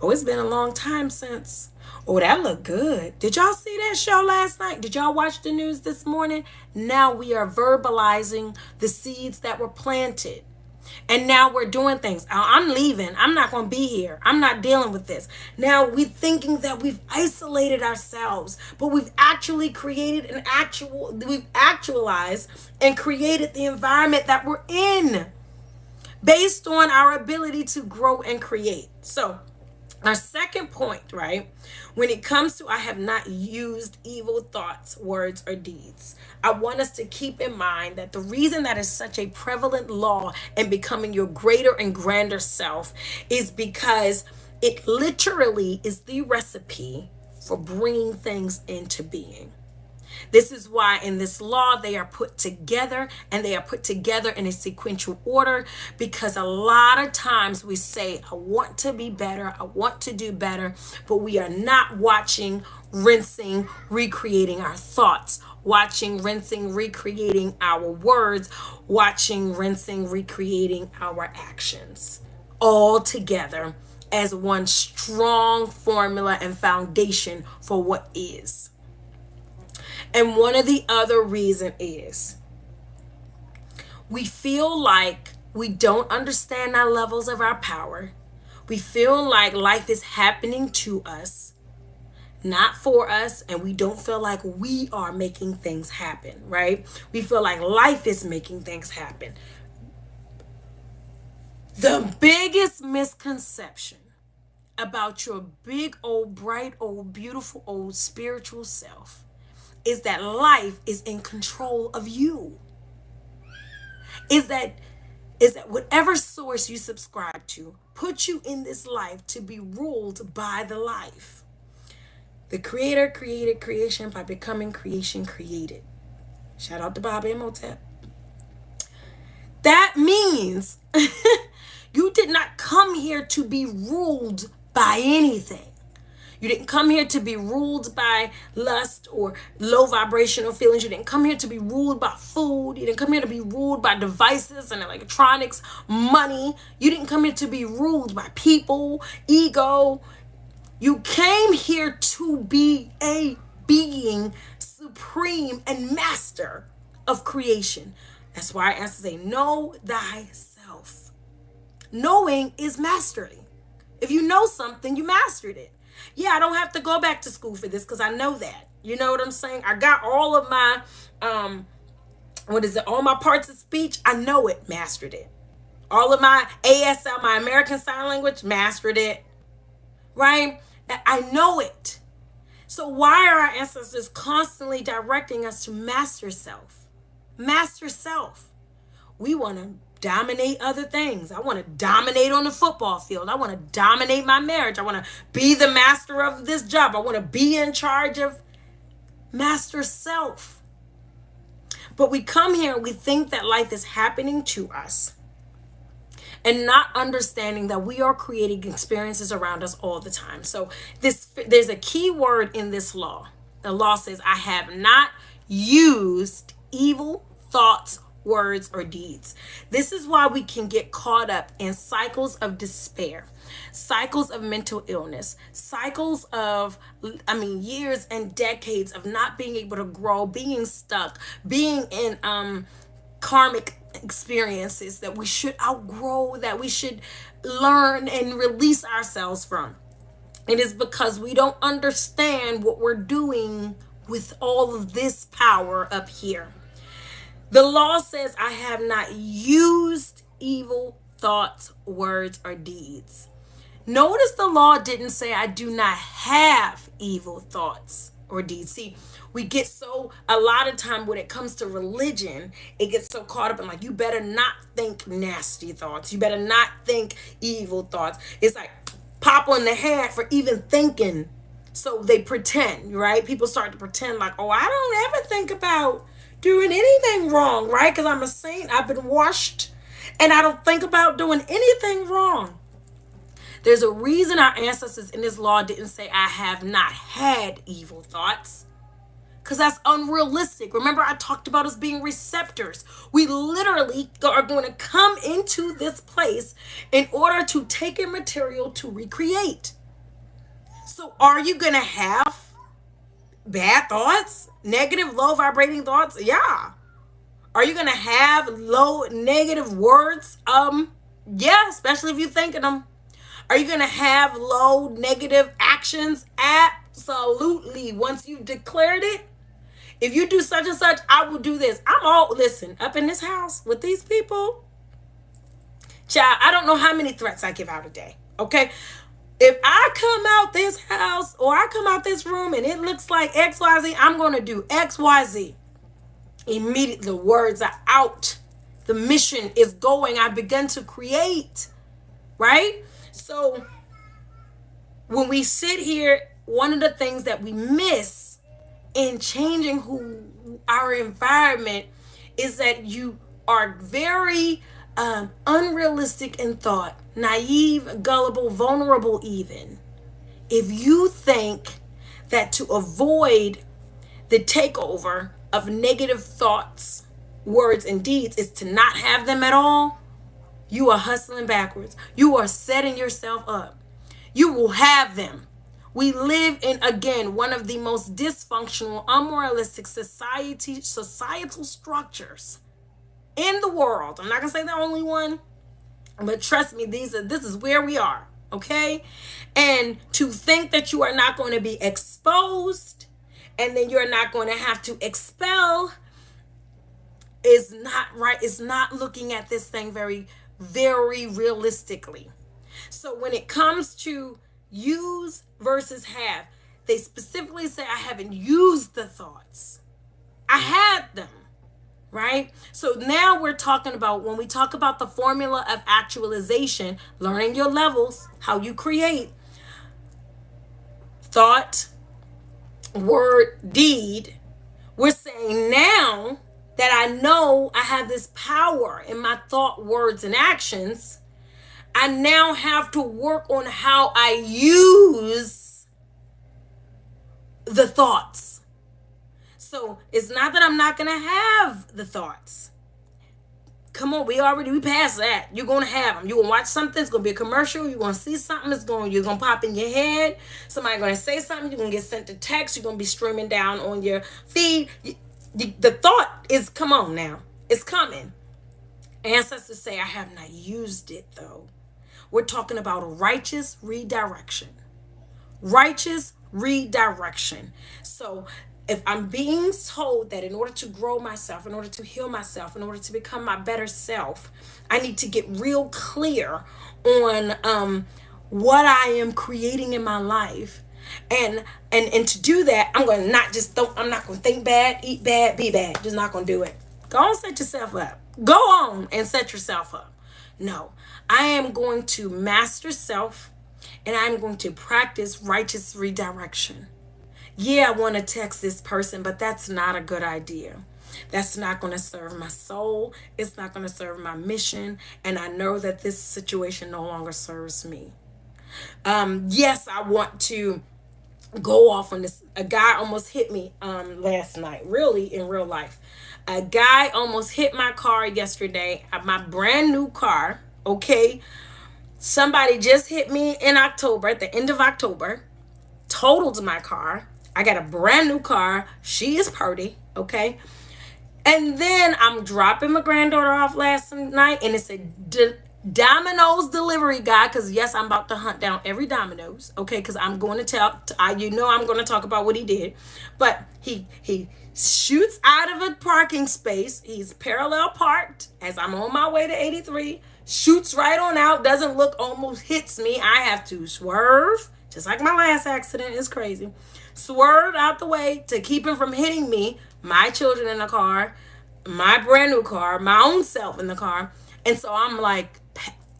oh, it's been a long time since, oh, that looked good. Did y'all see that show last night? Did y'all watch the news this morning? Now we are verbalizing the seeds that were planted. And now we're doing things. I'm leaving. I'm not going to be here. I'm not dealing with this. Now we're thinking that we've isolated ourselves, but we've actually created we've actualized and created the environment that we're in based on our ability to grow and create. So, our second point, right? When it comes to I have not used evil thoughts, words, or deeds, I want us to keep in mind that the reason that is such a prevalent law in becoming your greater and grander self is because it literally is the recipe for bringing things into being. This is why in this law they are put together, and they are put together in a sequential order, because a lot of times we say, I want to be better, I want to do better, but we are not watching, rinsing, recreating our thoughts, watching, rinsing, recreating our words, watching, rinsing, recreating our actions, all together as one strong formula and foundation for what is. And one of the other reason is we feel like we don't understand our levels of our power. We feel like life is happening to us, not for us, and we don't feel like we are making things happen, right? We feel like life is making things happen. The biggest misconception about your big old bright old beautiful old spiritual self is that life is in control of you. Is that whatever source you subscribe to put you in this life to be ruled by the life. The creator created creation by becoming creation created. Shout out to Bobby and Motep. That means you did not come here to be ruled by anything. You didn't come here to be ruled by lust or low vibrational feelings. You didn't come here to be ruled by food. You didn't come here to be ruled by devices and electronics, money. You didn't come here to be ruled by people, ego. You came here to be a being supreme and master of creation. That's why I ask to say, know thyself. Knowing is mastery. If you know something, you mastered it. Yeah, I don't have to go back to school for this because I know that. You know what I'm saying? I got all of my, all my parts of speech. I know it, mastered it. All of my ASL, my American Sign Language, mastered it. Right? I know it. So why are our ancestors constantly directing us to master self? Master self. We want to dominate other things. I want to dominate on the football field. I want to dominate my marriage. I want to be the master of this job. I want to be in charge of master self. But we come here and we think that life is happening to us, and not understanding that we are creating experiences around us all the time. So there's a key word in this law. The law says, I have not used evil thoughts, words, or deeds. This is why we can get caught up in cycles of despair, cycles of mental illness, cycles of, years and decades of not being able to grow, being stuck, being in karmic experiences that we should outgrow, that we should learn and release ourselves from. It is because we don't understand what we're doing with all of this power up here. The law says, I have not used evil thoughts, words, or deeds. Notice the law didn't say I do not have evil thoughts or deeds. See, we get a lot of time when it comes to religion, it gets so caught up in like, you better not think nasty thoughts. You better not think evil thoughts. It's like pop on the head for even thinking. So they pretend, right? People start to pretend like, oh, I don't ever think about doing anything wrong, right? Because I'm a saint. I've been washed and I don't think about doing anything wrong. There's a reason our ancestors in this law didn't say, I have not had evil thoughts. Because that's unrealistic. Remember, I talked about us being receptors. We literally are going to come into this place in order to take in material to recreate. So are you going to have bad thoughts? Negative, low vibrating thoughts? Yeah. Are you going to have low negative words? Yeah, especially if you're thinking them. Are you going to have low negative actions? Absolutely. Once you've declared it, if you do such and such, I will do this. Listen, up in this house with these people, child, I don't know how many threats I give out a day. Okay. If I come out this house or I come out this room and it looks like XYZ, I'm going to do XYZ. Immediately, the words are out. The mission is going. I've begun to create, right? So when we sit here, one of the things that we miss in changing who our environment is that you are very unrealistic in thought, naive, gullible, vulnerable even. If you think that to avoid the takeover of negative thoughts, words, and deeds is to not have them at all, you are hustling backwards. You are setting yourself up. You will have them. We live in, again, one of the most dysfunctional, unmoralistic societal structures in the world. I'm not going to say the only one, but trust me, this is where we are, okay? And to think that you are not going to be exposed and then you're not going to have to expel is not right. It's not looking at this thing very, very realistically. So when it comes to use versus have, they specifically say I haven't used the thoughts. I had them, right? So now we're talking about, when we talk about the formula of actualization, learning your levels, how you create thought, word, deed. We're saying now that I know I have this power in my thought, words, and actions, I now have to work on how I use the thoughts. So it's not that I'm not going to have the thoughts. Come on, we passed that. You're going to have them. You're going to watch something. It's going to be a commercial. You're going to see something. You're going to pop in your head. Somebody's going to say something. You're going to get sent a text. You're going to be streaming down on your feed. The thought is, come on now. It's coming. Ancestors say, I have not used it though. We're talking about a righteous redirection. Righteous redirection. So if I'm being told that in order to grow myself, in order to heal myself, in order to become my better self, I need to get real clear on what I am creating in my life. And to do that, I'm not going to think bad, eat bad, be bad. Just not going to do it. Go on, set yourself up. Go on and set yourself up. No, I am going to master self and I'm going to practice righteous redirection. Yeah, I want to text this person, but that's not a good idea. That's not going to serve my soul. It's not going to serve my mission. And I know that this situation no longer serves me. Yes, I want to go off on this. A guy almost hit me last night, really, in real life. A guy almost hit my car yesterday, my brand new car, okay? Somebody just hit me in October, at the end of October, totaled my car. I got a brand new car. She is pretty, okay? And then I'm dropping my granddaughter off last night, and it's a Domino's delivery guy, because yes, I'm about to hunt down every Domino's, okay? Because I'm going to I'm going to talk about what he did. But he shoots out of a parking space. He's parallel parked as I'm on my way to 83. Shoots right on out. Doesn't look, almost hits me. I have to swerve, just like my last accident. It's crazy. Swerve out the way to keep him from hitting me, my children in the car, my brand new car, my own self in the car. And so I'm like,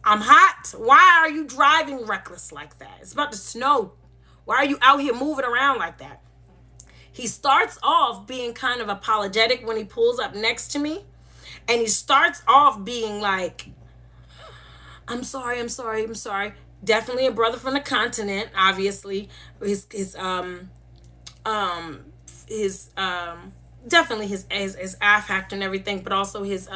I'm hot. Why are you driving reckless like that? It's about to snow. Why are you out here moving around like that? He starts off being kind of apologetic when he pulls up next to me. And he starts off being like, I'm sorry. Definitely a brother from the continent, obviously. Definitely his I factor and everything, but also his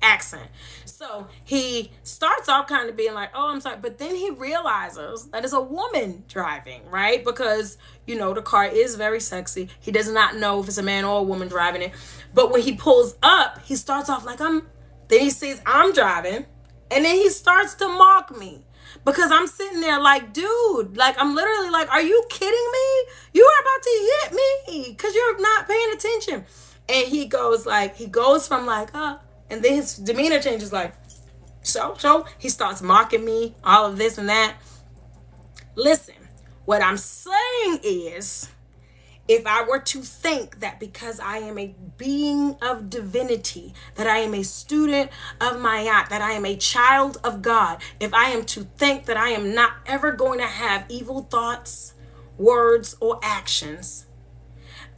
accent. So he starts off kind of being like, oh, I'm sorry. But then he realizes that it's a woman driving, right? Because, the car is very sexy. He does not know if it's a man or a woman driving it. But when he pulls up, he starts off like then he sees I'm driving, and then he starts to mock me. Because I'm sitting there like, dude, like I'm literally like, are you kidding me? You are about to hit me because you're not paying attention. And he goes from like, and then his demeanor changes like, so he starts mocking me, all of this and that. Listen, what I'm saying is, if I were to think that because I am a being of divinity, that I am a student of Mayat, that I am a child of God, if I am to think that I am not ever going to have evil thoughts, words, or actions,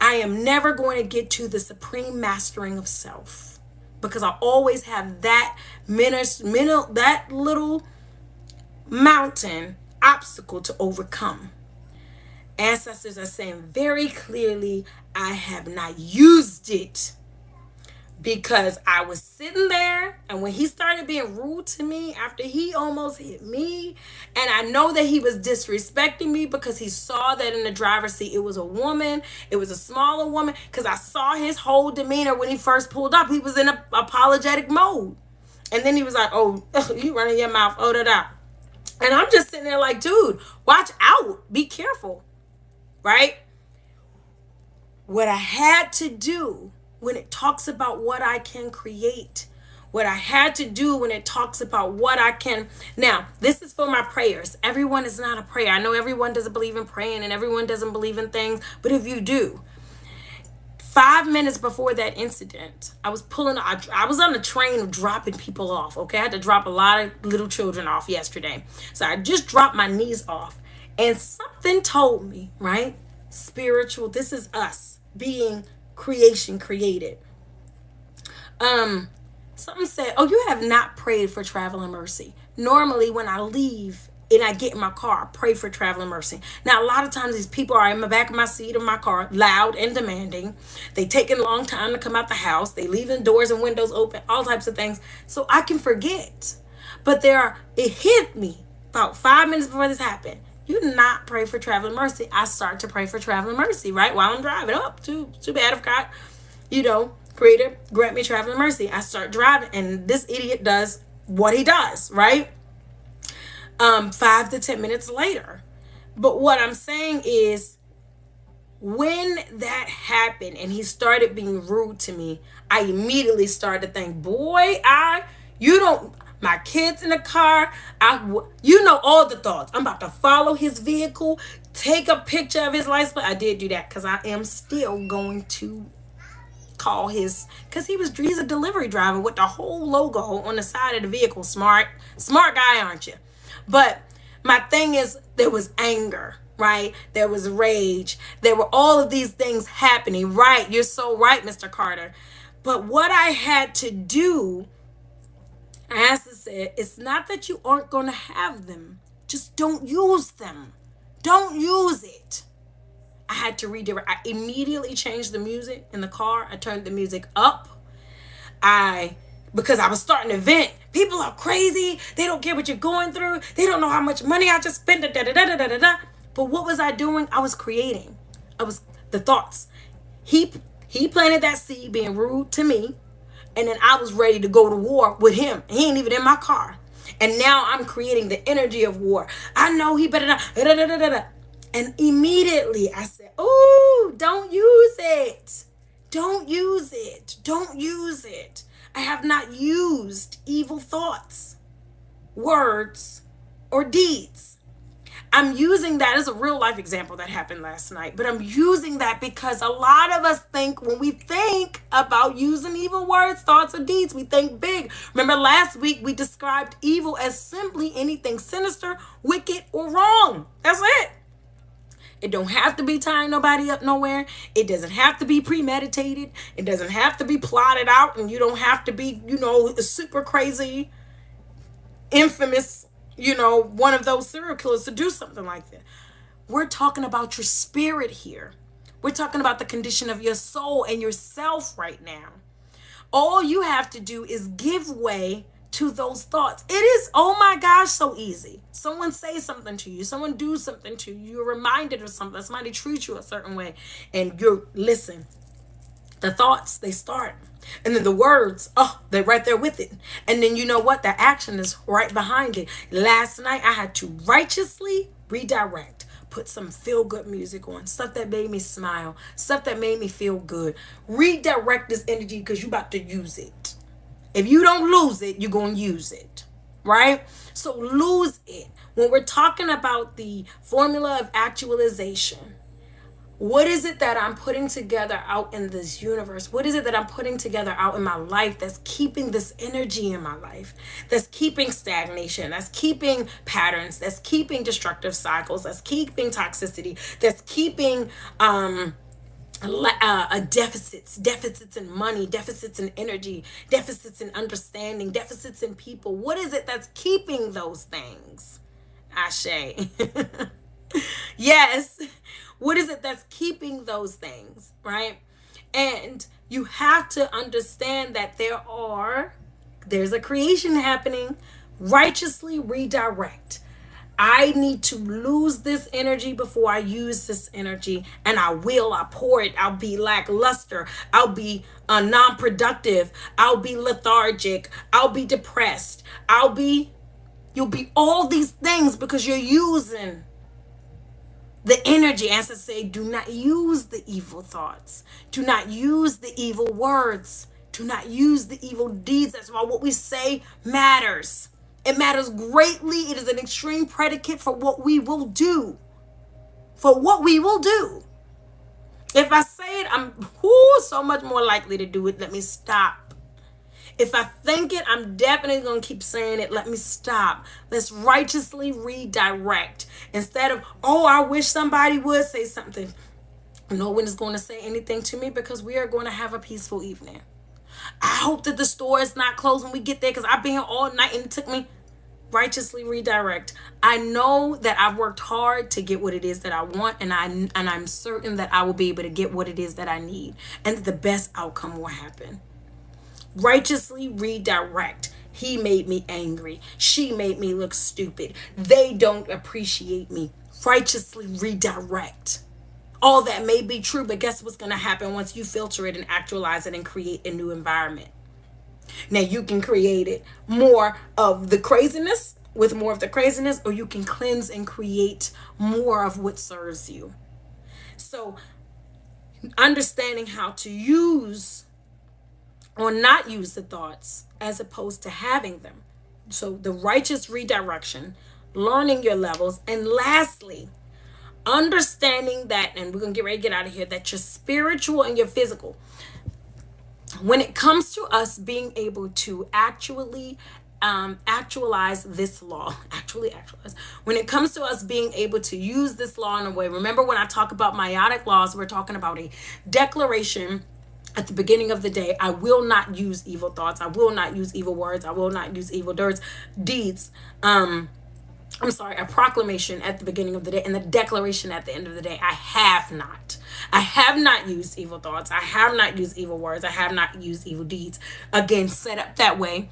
I am never going to get to the supreme mastering of self, because I always have that that little mountain obstacle to overcome. Ancestors are saying very clearly, I have not used it, because I was sitting there, and when he started being rude to me after he almost hit me, and I know that he was disrespecting me because he saw that in the driver's seat it was a woman, it was a smaller woman, because I saw his whole demeanor when he first pulled up. He was in a apologetic mode, and then he was like, oh, you running your mouth, oh da da. And I'm just sitting there like, dude, watch out, be careful. Right? What I had to do when it talks about what I can create, what I had to do when it talks about what I can. Now, this is for my prayers. Everyone is not a prayer. I know everyone doesn't believe in praying and everyone doesn't believe in things, but if you do, 5 minutes before that incident, I was on the train dropping people off. Okay, I had to drop a lot of little children off yesterday. So I just dropped my niece off. And something told me, right? Spiritual, this is us being creation created. Something said, oh, you have not prayed for traveling mercy. Normally when I leave and I get in my car, I pray for traveling mercy. Now, a lot of times these people are in the back of my seat of my car, loud and demanding. They taking a long time to come out the house. They leaving doors and windows open, all types of things. So I can forget. But it hit me about 5 minutes before this happened. You do not pray for traveling mercy. I start to pray for traveling mercy, right? While I'm driving up. Too bad if God, Creator, grant me traveling mercy. I start driving, and this idiot does what he does, right? 5 to 10 minutes later. But what I'm saying is, when that happened and he started being rude to me, I immediately started to think, boy, my kids in the car, all the thoughts. I'm about to follow his vehicle, take a picture of his license plate. I did do that because I am still going to call because he's a delivery driver with the whole logo on the side of the vehicle. Smart guy, aren't you? But my thing is, there was anger, right? There was rage. There were all of these things happening, right? You're so right, Mr. Carter. But what I had to do, as I said, it's not that you aren't going to have them. Just don't use them. Don't use it. I had to redirect. I immediately changed the music in the car. I turned the music up. Because I was starting to vent. People are crazy. They don't care what you're going through. They don't know how much money I just spent. But what was I doing? I was creating. The thoughts. He planted that seed being rude to me. And then I was ready to go to war with him. He ain't even in my car. And now I'm creating the energy of war. I know he better not. And immediately I said, oh, don't use it. Don't use it. Don't use it. I have not used evil thoughts, words, or deeds. I'm using that as a real life example that happened last night, but I'm using that because a lot of us think, when we think about using evil words, thoughts, or deeds, we think big. Remember last week we described evil as simply anything sinister, wicked, or wrong. That's it. It don't have to be tying nobody up nowhere. It doesn't have to be premeditated. It doesn't have to be plotted out, and you don't have to be, super crazy, infamous, one of those serial killers to do something like that. We're talking about your spirit here. We're talking about the condition of your soul and yourself right now. All you have to do is give way to those thoughts. It is, oh my gosh, so easy. Someone say something to you. Someone do something to you. You're reminded of something. Somebody treats you a certain way. And listen, The thoughts, they start. And then the words, oh, they're right there with it. And then you know what? The action is right behind it. Last night, I had to righteously redirect. Put some feel good music on, stuff that made me smile, stuff that made me feel good. Redirect this energy because you're about to use it. If you don't lose it, you're going to use it, right? So lose it. When we're talking about the formula of actualization, what is it that I'm putting together out in this universe? What is it that I'm putting together out in my life that's keeping this energy in my life? That's keeping stagnation, that's keeping patterns, that's keeping destructive cycles, that's keeping toxicity, that's keeping deficits in money, deficits in energy, deficits in understanding, deficits in people. What is it that's keeping those things? Ashe. Yes. What is it that's keeping those things, right? And you have to understand that there's a creation happening. Righteously redirect. I need to lose this energy before I use this energy, and I pour it. I'll be lackluster. I'll be non-productive. I'll be lethargic. I'll be depressed. You'll be all these things because you're using the energy. As I say, do not use the evil thoughts. Do not use the evil words. Do not use the evil deeds. That's why what we say matters. It matters greatly. It is an extreme predicate for what we will do. For what we will do. If I say it, I'm so much more likely to do it. Let me stop. If I think it, I'm definitely going to keep saying it. Let me stop. Let's righteously redirect. Instead of, oh, I wish somebody would say something. No one is going to say anything to me because we are going to have a peaceful evening. I hope that the store is not closed when we get there because I've been here all night and it took me. Righteously redirect. I know that I've worked hard to get what it is that I want, and I'm certain that I will be able to get what it is that I need, and the best outcome will happen. Righteously redirect. He made me angry. She made me look stupid. They don't appreciate me. Righteously redirect. All that may be true, but guess what's going to happen once you filter it and actualize it and create a new environment? Now you can create it more of the craziness with more of the craziness, or you can cleanse and create more of what serves you. So understanding how to use or not use the thoughts as opposed to having them. So the righteous redirection, learning your levels, and lastly, understanding that, and we're going to get ready to get out of here, that your spiritual and your physical, when it comes to us being able to actualize this law, when it comes to us being able to use this law in a way, remember when I talk about meiotic laws, we're talking about a declaration at the beginning of the day. I will not use evil thoughts. I will not use evil words. I will not use evil deeds. A proclamation at the beginning of the day and the declaration at the end of the day. I have not used evil thoughts. I have not used evil words. I have not used evil deeds. Again, set up that way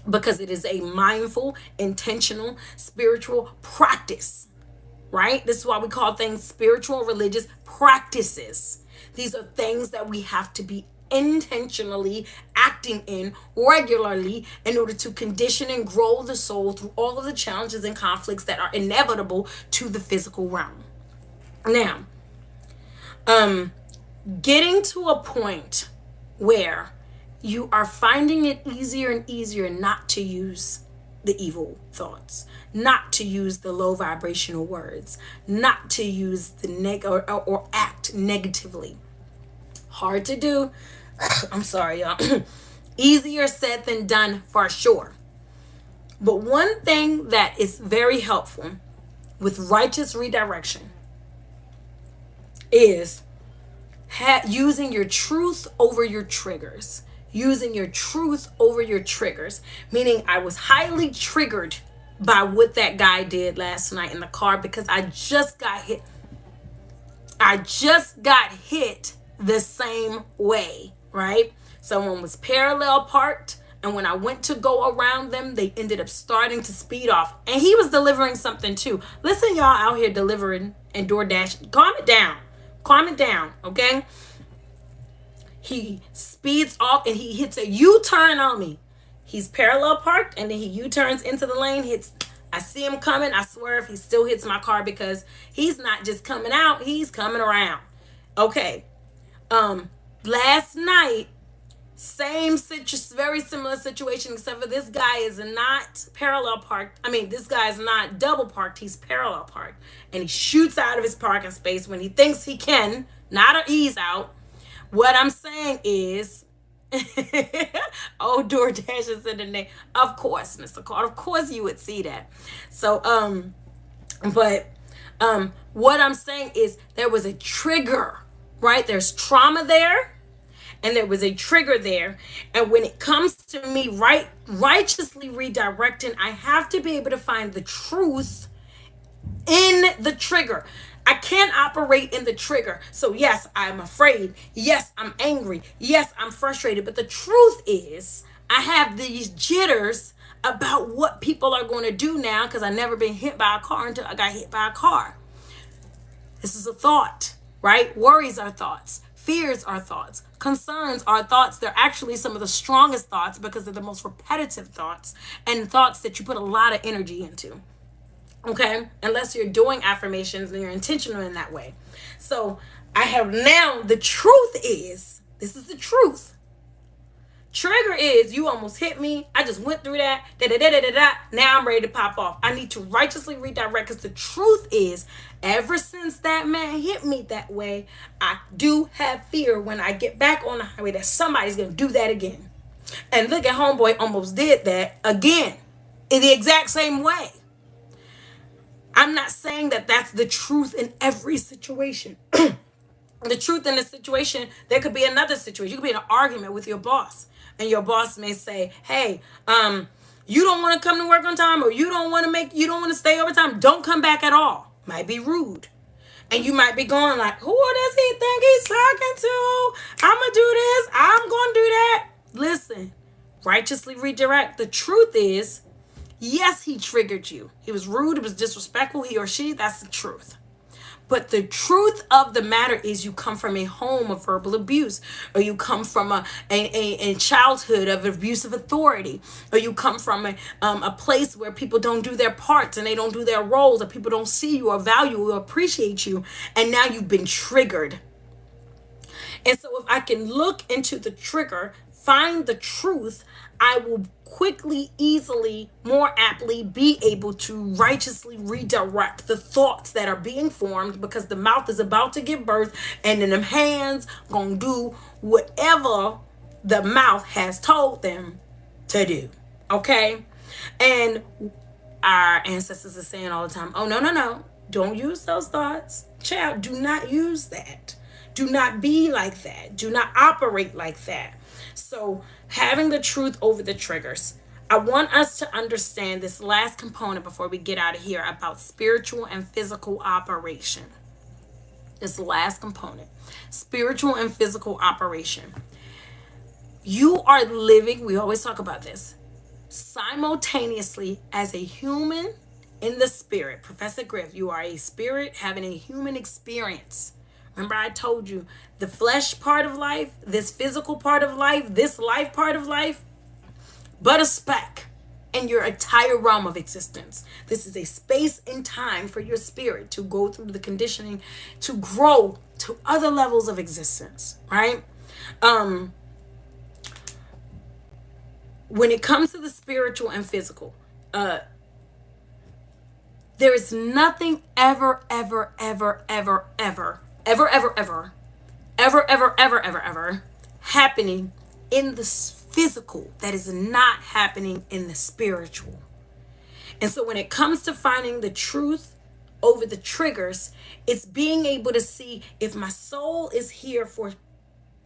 because it is a mindful, intentional, spiritual practice, right? This is why we call things spiritual, religious practices. These are things that we have to be intentionally acting in regularly in order to condition and grow the soul through all of the challenges and conflicts that are inevitable to the physical realm. Now, getting to a point where you are finding it easier and easier not to use the evil thoughts, not to use the low vibrational words, not to use the or act negatively. Hard to do. I'm sorry, y'all. Easier said than done for sure. But one thing that is very helpful with righteous redirection is using your truth over your triggers. Using your truth over your triggers. Meaning I was highly triggered by what that guy did last night in the car because I just got hit. The same way, right? Someone was parallel parked, and when I went to go around them, they ended up starting to speed off. And he was delivering something too. Listen, y'all out here delivering and DoorDash. Calm it down, okay? He speeds off and he hits a U-turn on me. He's parallel parked and then he U-turns into the lane, hits. I see him coming. I swerve. He still hits my car because he's not just coming out, he's coming around. Okay. Last night, very similar situation, except for this guy is not parallel parked. I mean, this guy is not double parked. He's parallel parked, and he shoots out of his parking space when he thinks he can, not a ease out. What I'm saying is, oh, DoorDash is in the name. Of course, Mr. Carter. Of course, you would see that. So, what I'm saying is there was a trigger, right? There's trauma there, and there was a trigger there. And when it comes to me righteously redirecting, I have to be able to find the truth in the trigger. I can't operate in the trigger. So yes, I'm afraid. Yes, I'm angry. Yes, I'm frustrated. But the truth is, I have these jitters about what people are going to do now because I've never been hit by a car until I got hit by a car. This is a thought, right? Worries are thoughts. Fears are thoughts. Concerns are thoughts. They're actually some of the strongest thoughts because they're the most repetitive thoughts and thoughts that you put a lot of energy into. Okay, unless you're doing affirmations and you're intentional in that way. So I have now, the truth is, this is the truth. Trigger is, you almost hit me. I just went through that. Now I'm ready to pop off. I need to righteously redirect because the truth is, ever since that man hit me that way, I do have fear when I get back on the highway that somebody's going to do that again. And look at homeboy almost did that again in the exact same way. I'm not saying that that's the truth in every situation. The truth in the situation, there could be another situation. You could be in an argument with your boss, and your boss may say, "Hey, you don't want to come to work on time, or you don't want to stay overtime. Don't come back at all." Might be rude, and you might be going like, "Who does he think he's talking to? I'm gonna do this. I'm gonna do that." Listen, righteously redirect. The truth is, yes, he triggered you. He was rude. It was disrespectful. He or she, that's the truth. But the truth of the matter is you come from a home of verbal abuse, or you come from a childhood of abusive authority, or you come from a place where people don't do their parts and they don't do their roles, or people don't see you or value you or appreciate you, and now you've been triggered. And so if I can look into the trigger, find the truth, I will quickly, easily, more aptly be able to righteously redirect the thoughts that are being formed, because the mouth is about to give birth, and then them hands gonna do whatever the mouth has told them to do. Okay? And our ancestors are saying all the time, "Oh, no. Don't use those thoughts. Child, do not use that. Do not be like that. Do not operate like that." So having the truth over the triggers. I want us to understand this last component before we get out of here about spiritual and physical operation. This last component, spiritual and physical operation. You are living, we always talk about this, simultaneously as a human in the spirit. Professor Griff, you are a spirit having a human experience. Remember, I told you the flesh part of life, this physical part of life, this life part of life, but a speck in your entire realm of existence. This is a space and time for your spirit to go through the conditioning to grow to other levels of existence, right? When it comes to the spiritual and physical, there is nothing ever happening in the physical that is not happening in the spiritual. And so when it comes to finding the truth over the triggers, it's being able to see if my soul is here for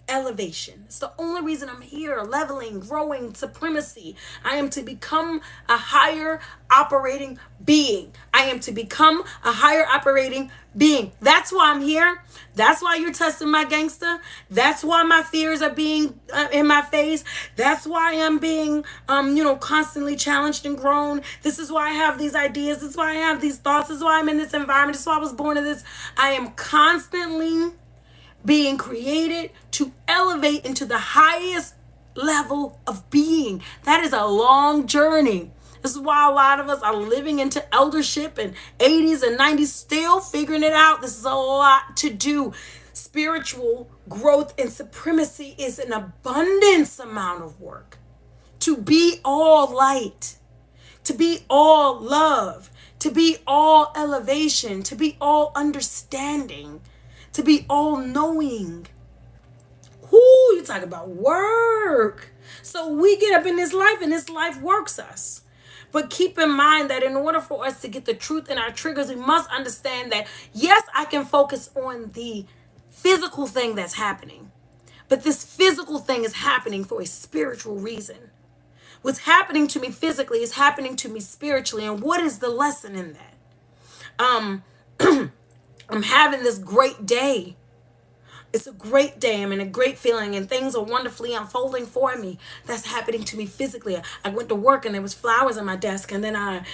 elevation. It's the only reason I'm here, leveling, growing, supremacy. I am to become a higher operating being. I am to become a higher operating being. That's why I'm here. That's why you're testing my gangster. That's why my fears are being in my face. That's why I'm being, constantly challenged and grown. This is why I have these ideas. This is why I have these thoughts. This is why I'm in this environment. This is why I was born in this. I am constantly being created to elevate into the highest level of being. That is a long journey. This is why a lot of us are living into eldership and 80s and 90s, still figuring it out. This is a lot to do. Spiritual growth and supremacy is an abundance amount of work. To be all light, to be all love, to be all elevation, to be all understanding, to be all knowing. Whoo, you talk about work. So we get up in this life and this life works us. But keep in mind that in order for us to get the truth in our triggers, we must understand that, yes, I can focus on the physical thing that's happening. But this physical thing is happening for a spiritual reason. What's happening to me physically is happening to me spiritually. And what is the lesson in that? I'm having this great day. It's a great day. I'm in a great feeling and things are wonderfully unfolding for me. That's happening to me physically. I went to work and there was flowers on my desk, and then and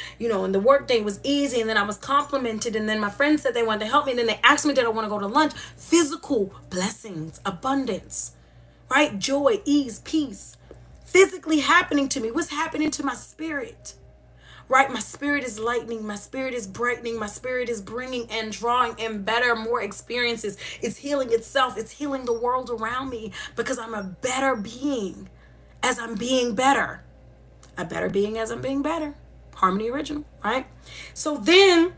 the work day was easy, and then I was complimented, and then my friends said they wanted to help me, and then they asked me, did I want to go to lunch? Physical blessings, abundance, right? Joy, ease, peace. Physically happening to me. What's happening to my spirit? Right? My spirit is lightening. My spirit is brightening. My spirit is bringing and drawing in better, more experiences. It's healing itself. It's healing the world around me because I'm a better being as I'm being better. A better being as I'm being better. Harmony original, right? So then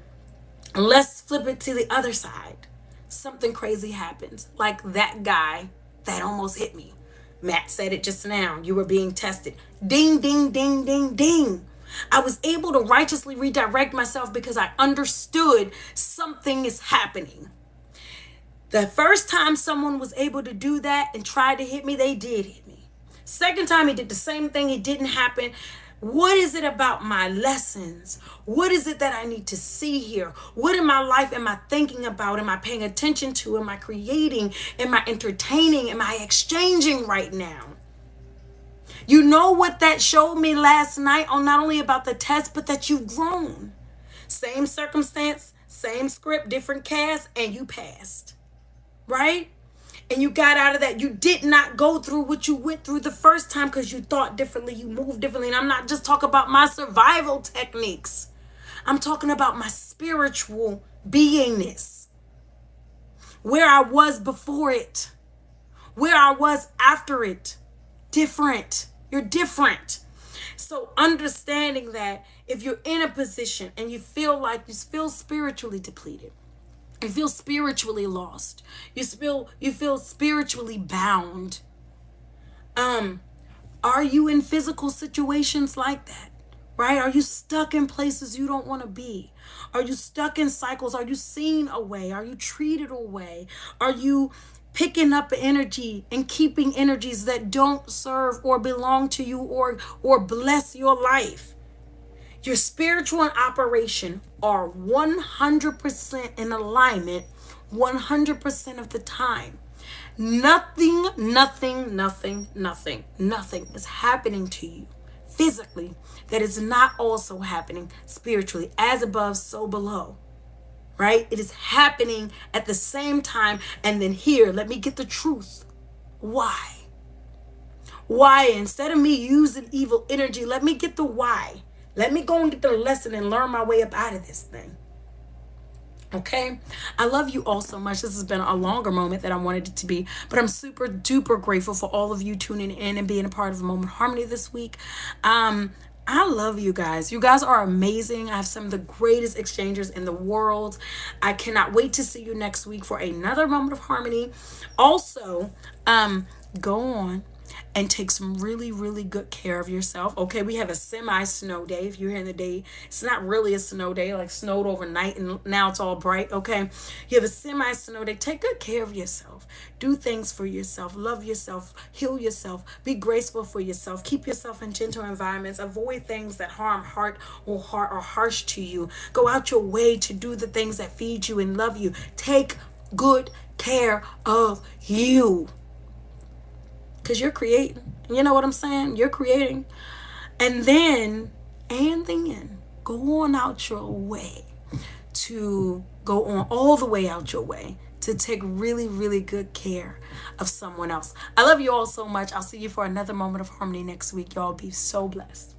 let's flip it to the other side. Something crazy happens. Like that guy that almost hit me. Matt said it just now. You were being tested. Ding, ding, ding, ding, ding. I was able to righteously redirect myself because I understood something is happening. The first time someone was able to do that and tried to hit me, they did hit me. Second time he did the same thing, it didn't happen. What is it about my lessons? What is it that I need to see here? What in my life am I thinking about? Am I paying attention to? Am I creating? Am I entertaining? Am I exchanging right now? You know what that showed me last night on not only about the test, but that you've grown. Same circumstance, same script, different cast, and you passed. Right? And you got out of that. You did not go through what you went through the first time because you thought differently, you moved differently. And I'm not just talking about my survival techniques. I'm talking about my spiritual beingness. Where I was before it. Where I was after it. Different. You're different. So understanding that if you're in a position and you feel spiritually depleted, you feel spiritually lost, you feel spiritually bound, are you in physical situations like that? Right? Are you stuck in places you don't want to be? Are you stuck in cycles? Are you seen away? Are you treated away? Are you picking up energy and keeping energies that don't serve or belong to you or bless your life? Your spiritual and operation are 100% in alignment 100% of the time. Nothing is happening to you physically that is not also happening spiritually. As above, so below. Right? It is happening at the same time. And then here, let me get the truth. Why? Why? Instead of me using evil energy, let me get the why. Let me go and get the lesson and learn my way up out of this thing. Okay? I love you all so much. This has been a longer moment than I wanted it to be, but I'm super duper grateful for all of you tuning in and being a part of Moment of Harmony this week. I love you guys. You guys are amazing. I have some of the greatest exchangers in the world. I cannot wait to see you next week for another Moment of Harmony. Also, go on and take some really, really good care of yourself. Okay, we have a semi-snow day. If you're here in the day, it's not really a snow day, like snowed overnight and now it's all bright. Okay, you have a semi-snow day. Take good care of yourself. Do things for yourself. Love yourself. Heal yourself. Be graceful for yourself. Keep yourself in gentle environments. Avoid things that harm heart or are harsh to you. Go out your way to do the things that feed you and love you. Take good care of you. Because you're creating. You know what I'm saying? You're creating. And then go on out your way to go on all the way out your way to take really, really good care of someone else. I love you all so much. I'll see you for another Moment of Harmony next week. Y'all be so blessed.